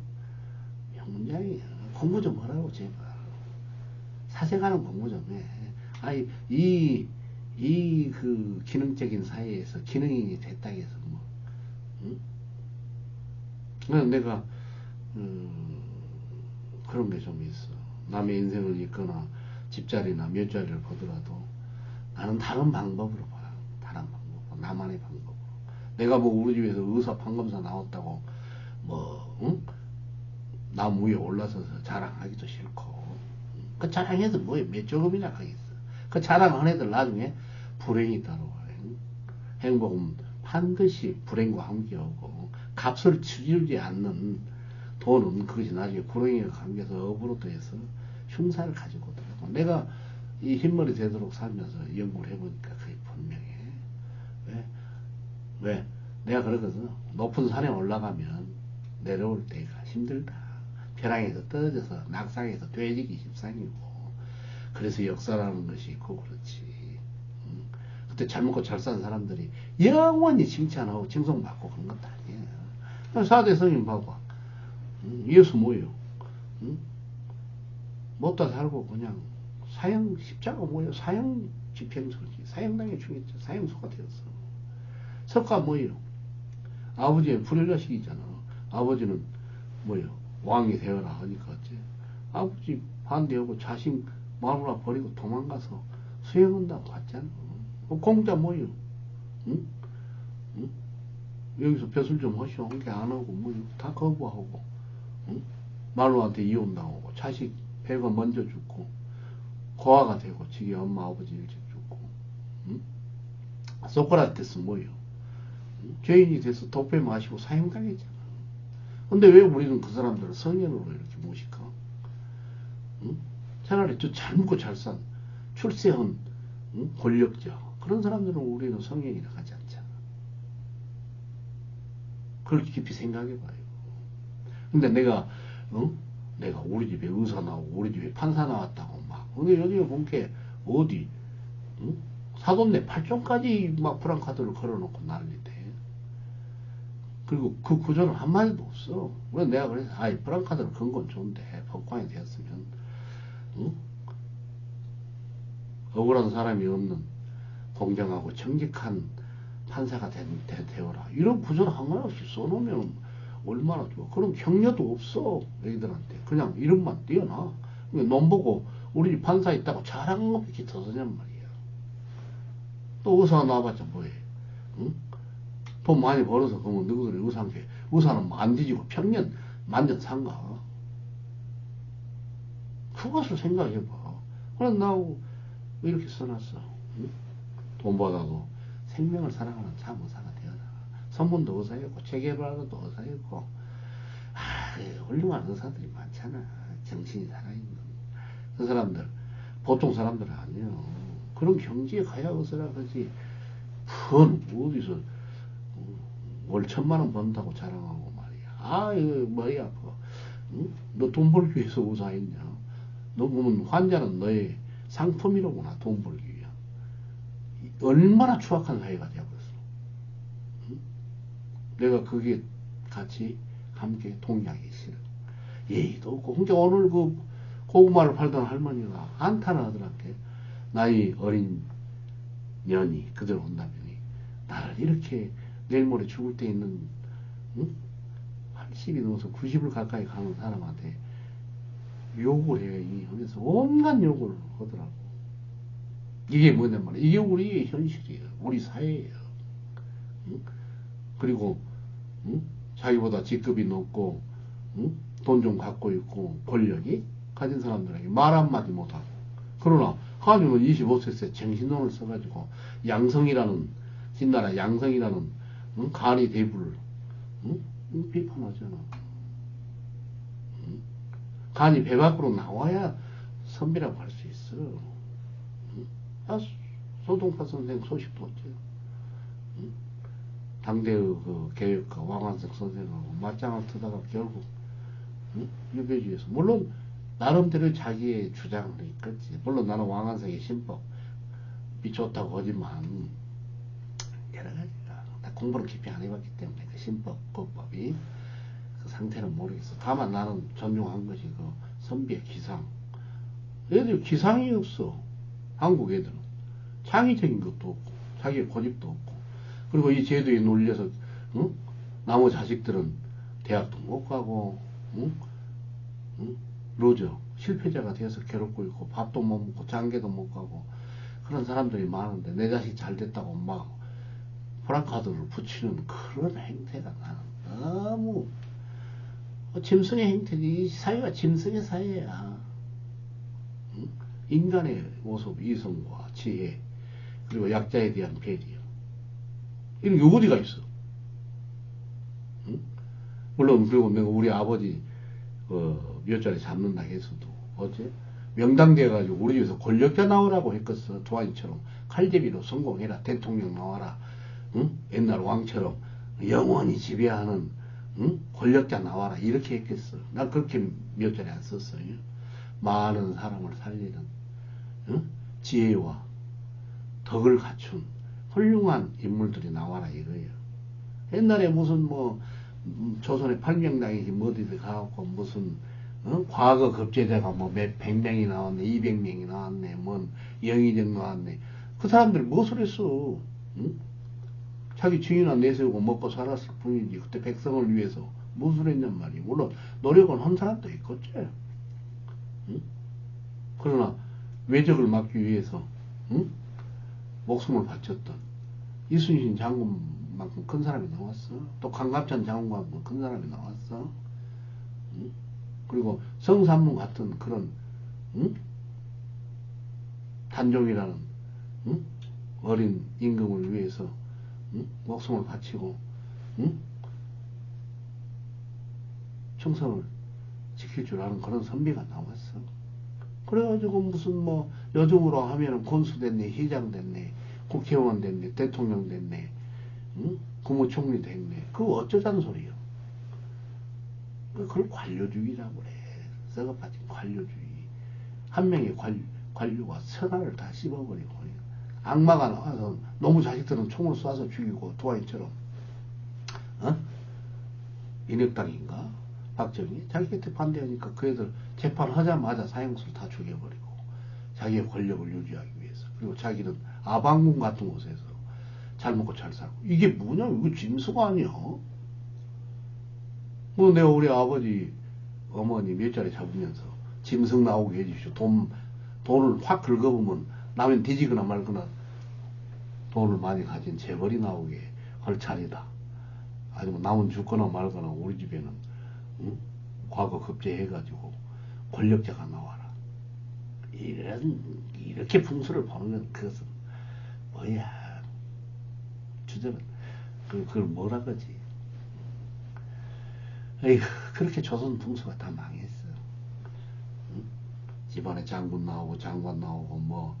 명문장이에요. 공부 좀 하라고 제발. 사색하는 공부 좀 해. 그 기능적인 사회에서 기능인이 됐다 해서 뭐 그래서 내가 그런 게 좀 있어. 남의 인생을 읽거나 집자리나 몇자리를 보더라도 나는 다른 방법으로 봐. 다른 방법, 나만의 방법으로. 내가 뭐 우리 집에서 의사 판검사 나왔다고 뭐 나무 위에 올라서서 자랑하기도 싫고. 그 자랑해서 뭐에 몇 조금이나 하겠어. 그 자랑한 애들 나중에 불행이 따라와요. 행복은 반드시 불행과 함께 오고 값을 치르지 않는 돈은 그것이 나중에 불행에 감겨서 업으로 해서 흉사를 가지고 오더라고. 내가 이 흰머리 되도록 살면서 연구를 해보니까 그게 분명해. 왜? 내가 그러거든. 높은 산에 올라가면 내려올 때가 힘들다. 벼랑에서 떨어져서 낙상해서 돼지기 십상이고. 그래서 역사라는 것이 있고 그렇지. 그때 잘 먹고 잘 산 사람들이 영원히 칭찬하고 칭송받고 그런 것도 아니에요. 사대 성인 봐봐. 예수 뭐예요? 못다 살고 그냥 사형 십자가 뭐예요? 사형 집행소지. 사형당해 죽였죠. 사형소가 되었어. 석가 뭐예요? 아버지의 불효자식이잖아. 아버지는 뭐예요? 왕이 되어라 하니까 어째? 아버지 반대하고 자식 마누라 버리고 도망가서 수행한다고 갔잖아. 공자 뭐예요? 응? 응? 여기서 벼슬 좀 하시오. 그게 안 하고 다 거부하고, 응? 마누라한테 이혼당하고 자식 배가 먼저 죽고 고아가 되고 지기 엄마 아버지 일찍 죽고, 응? 소크라테스 뭐예요? 응? 죄인이 돼서 독배 마시고 사형당했잖아. 근데 왜 우리는 그 사람들을 성인으로 이렇게 모실까? 응? 차라리 잘 먹고 잘 산 출세한, 응? 권력자 그런 사람들은 우리는 성인이라 하지 않잖아. 그걸 깊이 생각해봐요. 근데 내가 내가 우리 집에 의사 나오고 우리 집에 판사 나왔다고 막. 근데 요즘에 본 게 어디 응? 사돈네 8종까지 막 프랑카드를 걸어놓고 난리대. 그리고 그 구조는 한마디도 없어. 그래서 내가 그래서 아이 프랑카드를 건 건 좋은데 법관이 되었으면 응? 억울한 사람이 없는 공정하고 정직한 판사가 되어라. 이런 구조를 한가없이 써놓으면 얼마나 좋아. 그럼 격려도 없어. 애들한테. 그냥 이름만 띄어놔. 놈 보고 우리 집 판사 있다고 자랑 없이 터서냔 말이야. 또 의사가 나와봤자 뭐해. 응? 돈 많이 벌어서 그러면 너희들이 의사한테 의사는 안 뒤지고 평년 만년 상가. 그것을 생각해봐. 그래 나하고 이렇게 써놨어. 응? 돈 받아도 생명을 사랑하는 참 의사가 되어라. 선문도 의사였고 재개발도 의사였고 훌륭한 의사들이 많잖아. 정신이 살아있는 그 사람들 보통 사람들 아니에요. 그런 경지에 가야 의사라 그러지. 그건 어디서 월 1,000만 원 번다고 자랑하고 말이야. 이거 뭐야 응? 너 돈 벌기 위해서 의사했냐? 너 보면 환자는 너의 상품이로구나. 돈 벌기 위한. 얼마나 추악한 사회가 되어버렸어. 응? 내가 그게 같이 함께 동의하기 싫어. 예의도 없고. 그러니까 오늘 그 고구마를 팔던 할머니가 한탄을 하더란게. 나이 어린 년이 그대로 온다더니 나를 이렇게 내일 모레 죽을 때 있는, 응? 80이 넘어서 90을 가까이 가는 사람한테 욕을 해. 하면서 온갖 욕을 하더라고. 이게 뭐냔 말이야. 이게 우리의 현실이에요. 우리 사회예요. 응? 그리고 응? 자기보다 직급이 높고 응? 돈 좀 갖고 있고 권력이 가진 사람들에게 말 한마디 못하고. 그러나 한국은 25세 때 정신돈을 써가지고 양성이라는 진나라 양성이라는 응? 간이 대부를 응? 비판하잖아. 응? 간이 배 밖으로 나와야 선비라고 할 수 있어. 응? 소동파 선생 소식도 없지. 응? 당대의 그 개혁가 왕한석 선생하고 맞짱을 트다가 결국 응? 유배지에서 물론 나름대로 자기의 주장을 있겠지. 물론 나는 왕한석의 신법이 좋다고 하지만 여러 가지가 다 공부를 깊이 안 해봤기 때문에 그 신법 법법이 그 상태는 모르겠어. 다만 나는 존중한 것이 그 선비의 기상. 애들 기상이 없어. 한국 애들은 창의적인 것도 없고 자기의 고집도 없고. 그리고 이 제도에 놀려서 응? 나머지 자식들은 대학도 못 가고 응? 응? 루저 실패자가 되어서 괴롭고 있고 밥도 못 먹고 장계도 못 가고 그런 사람들이 많은데 내 자식 잘 됐다고 막 프랑카드를 붙이는 그런 행태가 나는 너무 짐승의 행태지. 이 사회가 짐승의 사회야. 응? 인간의 모습, 이성과 지혜 그리고 약자에 대한 배려 이런 게 어디가 있어. 응? 물론 그리고 내가 우리 아버지 몇 자리 잡는다 해서도 어째 명당돼 가지고 우리 집에서 권력자 나오라고 했겠어. 조한이처럼 칼제비로 성공해라. 대통령 나와라. 응? 옛날 왕처럼 영원히 지배하는 응? 권력자 나와라 이렇게 했겠어. 난 그렇게 몇 자리 안 썼어요. 많은 사람을 살리는 응? 지혜와 덕을 갖춘 훌륭한 인물들이 나와라 이거예요. 옛날에 무슨 뭐 조선의 팔명당이지 뭐디들 가갖고 무슨 어? 과거 급제자가 뭐 몇 100명이 나왔네, 200명이 나왔네, 뭔 영의정 나왔네. 그 사람들이 무엇을 했어? 응? 자기 증인나 내세우고 먹고 살았을 뿐이지. 그때 백성을 위해서 무엇을 했냔 말이야. 물론 노력은 한 사람도 있겠지. 응? 그러나 외적을 막기 위해서 응? 목숨을 바쳤던 이순신 장군만큼 큰 사람이 나왔어. 또 강갑찬 장군만큼 큰 사람이 나왔어. 응? 그리고 성삼문 같은 그런 응? 단종이라는 응? 어린 임금을 위해서 응? 목숨을 바치고 응? 충성을 지킬 줄 아는 그런 선비가 나왔어. 그래가지고 무슨 뭐 요즘으로 하면은 군수 됐네, 회장 됐네, 국회의원 됐네, 대통령 됐네, 응? 국무총리 됐네. 그거 어쩌자는 소리요. 그걸 관료주의라고 그래. 썩어 빠진 관료주의. 한 명의 관료가 천하를 다 씹어버리고 악마가 나와서 너무 자식들은 총을 쏴서 죽이고 도화인처럼 어? 인혁당인가? 박정희 자기 곁에 반대하니까 그 애들 재판하자마자 사형수를 다 죽여버리고 자기의 권력을 유지하기 위해서. 그리고 자기는 아방궁 같은 곳에서 잘 먹고 잘 살고. 이게 뭐냐? 이거 짐수가 아니야. 뭐 내가 우리 아버지 어머니 몇자리 잡으면서 짐승 나오게 해주십시오. 돈을 확 긁어보면 나면 뒤지거나 말거나 돈을 많이 가진 재벌이 나오게 할 차례다. 아니면 남은 죽거나 말거나 우리 집에는 응? 과거 급제해가지고 권력자가 나와라. 이렇게 풍수를 보는 건 그것은 뭐야. 주제는 그걸 뭐라 그러지. 에휴, 그렇게 조선 풍수가 다 망했어. 응? 집안에 장군 나오고 장관 나오고 뭐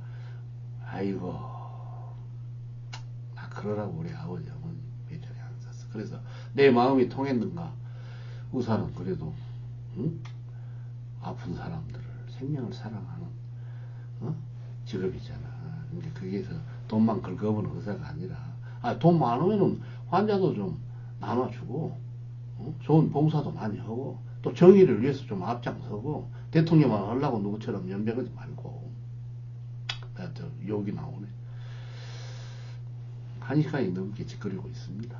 아이고 나 그러라고 우리 아버지 어머니 몇 자리 안 썼어. 그래서 내 마음이 통했는가. 의사는 그래도 응? 아픈 사람들을 생명을 사랑하는 어? 직업이잖아. 근데 거기에서 돈만 긁어보는 의사가 아니라 돈 많으면은 환자도 좀 나눠주고 어? 좋은 봉사도 많이 하고 또 정의를 위해서 좀 앞장서고 대통령만 하려고 누구처럼 연병하지 말고. 또 욕이 나오네. 1시간이 넘게 짓거리고 있습니다.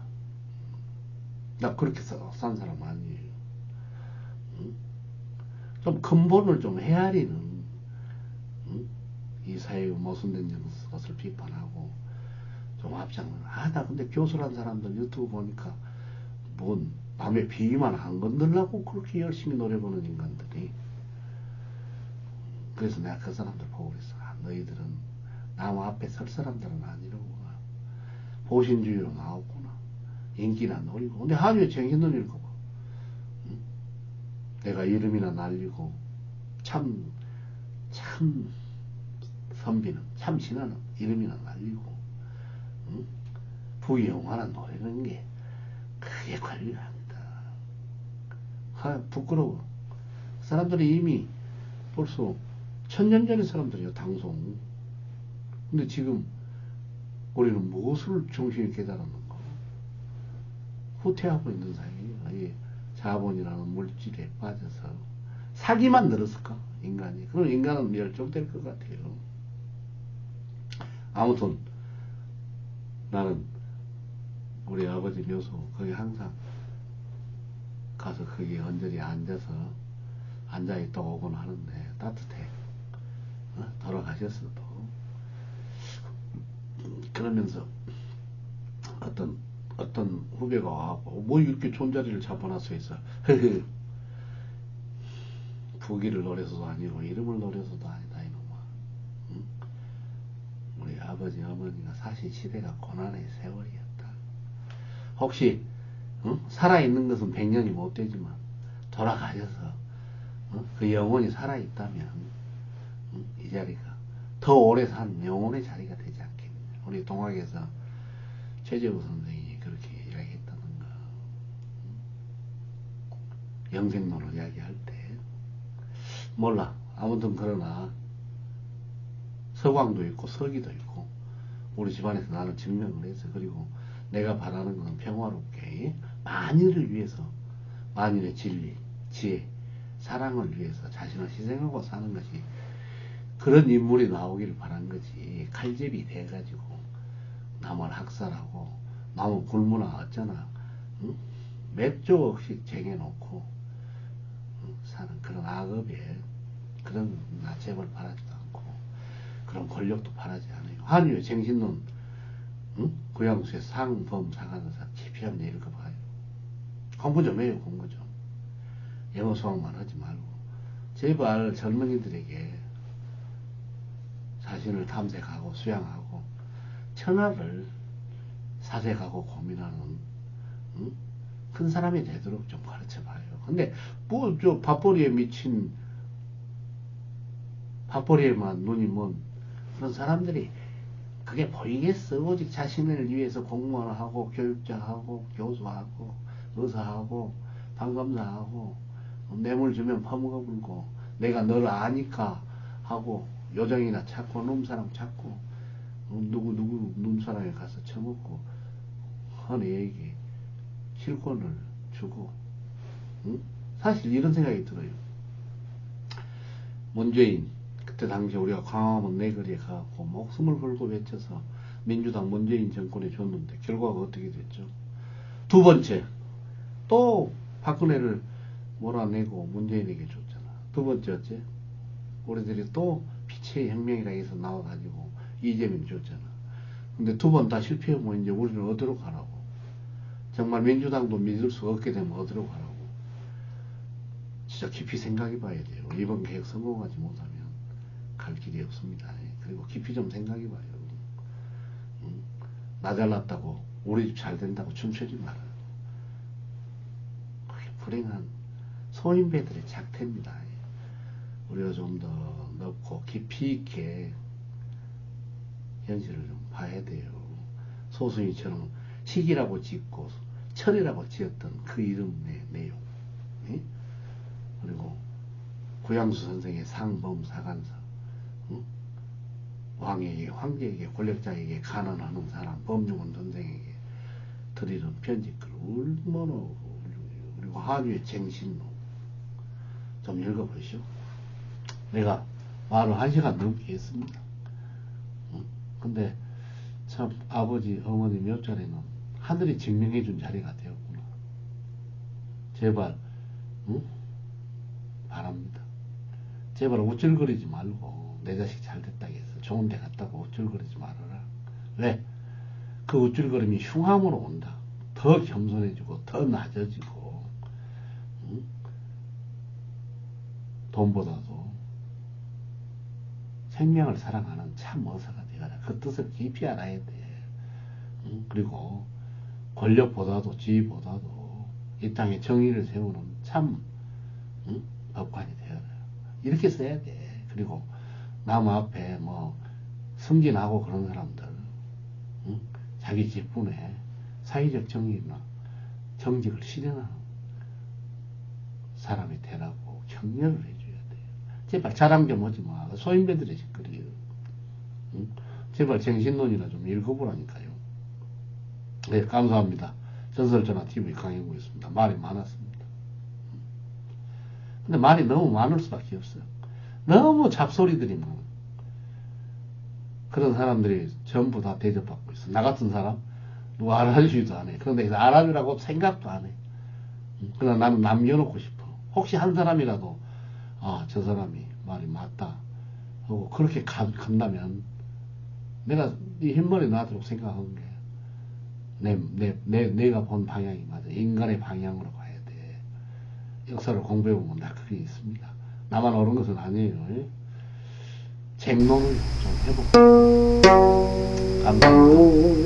나 그렇게 산 사람 아니에요. 응? 좀 근본을 좀 헤아리는 응? 이 사회의 모순된 것을 비판하고 좀 앞장을. 나 근데 교수란 사람들 유튜브 보니까 뭔 남의 비위만 안 건들라고 그렇게 열심히 노력하는 인간들이. 그래서 내가 그 사람들 보고 그랬어. 너희들은 남 앞에 설 사람들은 아니라고. 보신주의로 나왔구나. 인기나 노리고. 근데 한유에 정신을 읽어봐. 응? 내가 이름이나 날리고 참 선비는 참 신하는 이름이나 날리고 응? 부영화나 노리는 게 그게 관리가 합니다. 부끄러워. 사람들이 이미 벌써 1000년 전의 사람들이요. 당송. 근데 지금 우리는 무엇을 정신이 깨달았는가? 후퇴하고 있는 사이에 자본이라는 물질에 빠져서 사기만 늘었을까? 인간이. 그럼 인간은 멸종될 것 같아요. 아무튼 나는 우리 아버지 묘소 거기 항상 가서 거기 언저리 앉아서 앉아있다 오곤 하는데 따뜻해. 돌아가셨어도. 그러면서 어떤 후배가 와고 뭐 이렇게 존자리를 잡아놨어 있어. 부기를 노려서도 아니고 이름을 노려서도 아니다 이놈아. 응? 우리 아버지 어머니가 사신 시대가 고난의 세월이었다. 혹시 응? 살아있는 것은 100년이 못 되지만 돌아가셔서 응? 그 영혼이 살아있다면 응? 이 자리가 더 오래 산 영혼의 자리가 되지 않겠느냐. 우리 동학에서 최재우 선생이 그렇게 이야기했다던가. 영생론을 이야기할 때 몰라. 아무튼 그러나 서광도 있고 서기도 있고 우리 집안에서 나는 증명을 해서. 그리고 내가 바라는 것은 평화롭게 만인을 위해서 만인의 진리, 지혜, 사랑을 위해서 자신을 희생하고 사는 것이 그런 인물이 나오기를 바란 거지. 칼집이 돼가지고 남을 학살하고 남은 굶으나 어쩌나 응? 몇 조씩 쟁여놓고 사는 그런 악업에 그런 재벌 바라지도 않고 그런 권력도 바라지 않아요. 한유의 정신론 구양수의 상범사관사 깊이 한번 읽어봐요. 공부 좀 해요. 공부 좀. 영어 수학만 하지 말고 제발 젊은이들에게 자신을 탐색하고 수양하고 천하를 사색하고 고민하는 큰 사람이 되도록 좀 가르쳐봐요. 근데 뭐 저 밥벌이에 미친 밥벌이에만 눈이 먼 그런 사람들이 그게 보이겠어. 오직 자신을 위해서 공무원 하고 교육자하고 교수하고 의사하고 판검사하고 뇌물 주면 퍼먹어불고 내가 너를 아니까 하고 요정이나 찾고 놈사람 찾고 누구 놈사람에 가서 처먹고 헌애에게 실권을 주고 사실 이런 생각이 들어요. 문재인 그때 당시 우리가 광화문 내거리에 가고 목숨을 걸고 외쳐서 민주당 문재인 정권에 줬는데 결과가 어떻게 됐죠? 두 번째 또 박근혜를 몰아내고 문재인에게 줬잖아. 두 번째 어째? 우리들이 또 피치의 혁명이라 해서 나와가지고 이재명 줬잖아. 근데 두 번 다 실패하면 이제 우리는 어디로 가라고? 정말 민주당도 믿을 수 없게 되면 어디로 가라고? 진짜 깊이 생각해 봐야 돼요. 이번 계획 성공하지 못하면 갈 길이 없습니다. 그리고 깊이 좀 생각해 봐요. 나 잘났다고 우리 집 잘 된다고 춤추지 말아요. 그게 불행한 소인배들의 작태입니다. 우리가 좀 더 넓고 깊이 있게 현실을 좀 봐야 돼요. 소수인처럼 식이라고 짓고 철이라고 지었던 그 이름의 내용. 그리고 구양수 선생의 상범사관사, 왕에게 황제에게 권력자에게 간언하는 사람 범중원 선생에게 드리는 편지글 얼마나 훌륭해요. 그리고 한유의 정신론 좀 읽어보시오. 내가 말을 1시간 넘게 했습니다. 근데 참 아버지 어머니 묘자리는 하늘이 증명해 준 자리가 되었구나. 제발 바랍니다. 제발 우쭐거리지 말고 내 자식 잘 됐다 해서 좋은 데 갔다고 우쭐거리지 말아라. 왜? 그 우쭐거림이 흉함으로 온다. 더 겸손해지고 더 낮아지고 돈보다도 생명을 사랑하는 참 어사가 되어라. 그 뜻을 깊이 알아야 돼. 그리고 권력보다도 지위보다도 이 땅에 정의를 세우는 참 법관이 되어라. 이렇게 써야 돼. 그리고 남 앞에 뭐 승진하고 그런 사람들 자기 직분에 사회적 정의나 정직을 실현하는 사람이 되라고 격려를 해줘야 돼요. 제발 자랑 좀 하지 마. 소인배들의 짓거리예요. 제발 정신론이나 좀 읽어보라니까요. 네, 감사합니다. 전설전화TV 강영구였습니다. 말이 많았습니다. 근데 말이 너무 많을 수밖에 없어요. 너무 잡소리들이 많아. 그런 사람들이 전부 다 대접받고 있어. 나 같은 사람 누가 알아주지도 않아. 그런데 알아주라고 생각도 안 해. 그러나 나는 남겨놓고 싶어. 혹시 한 사람이라도 저 사람이 말이 맞다 하고 그렇게 간다면 내가 네 흰머리 나도록 생각한 게 내가 본 방향이 맞아. 인간의 방향으로 가야 돼. 역사를 공부해보면 다 그게 있습니다. 나만 옳은 것은 아니에요. 쟁론을 좀 해볼게요. 감사합니다.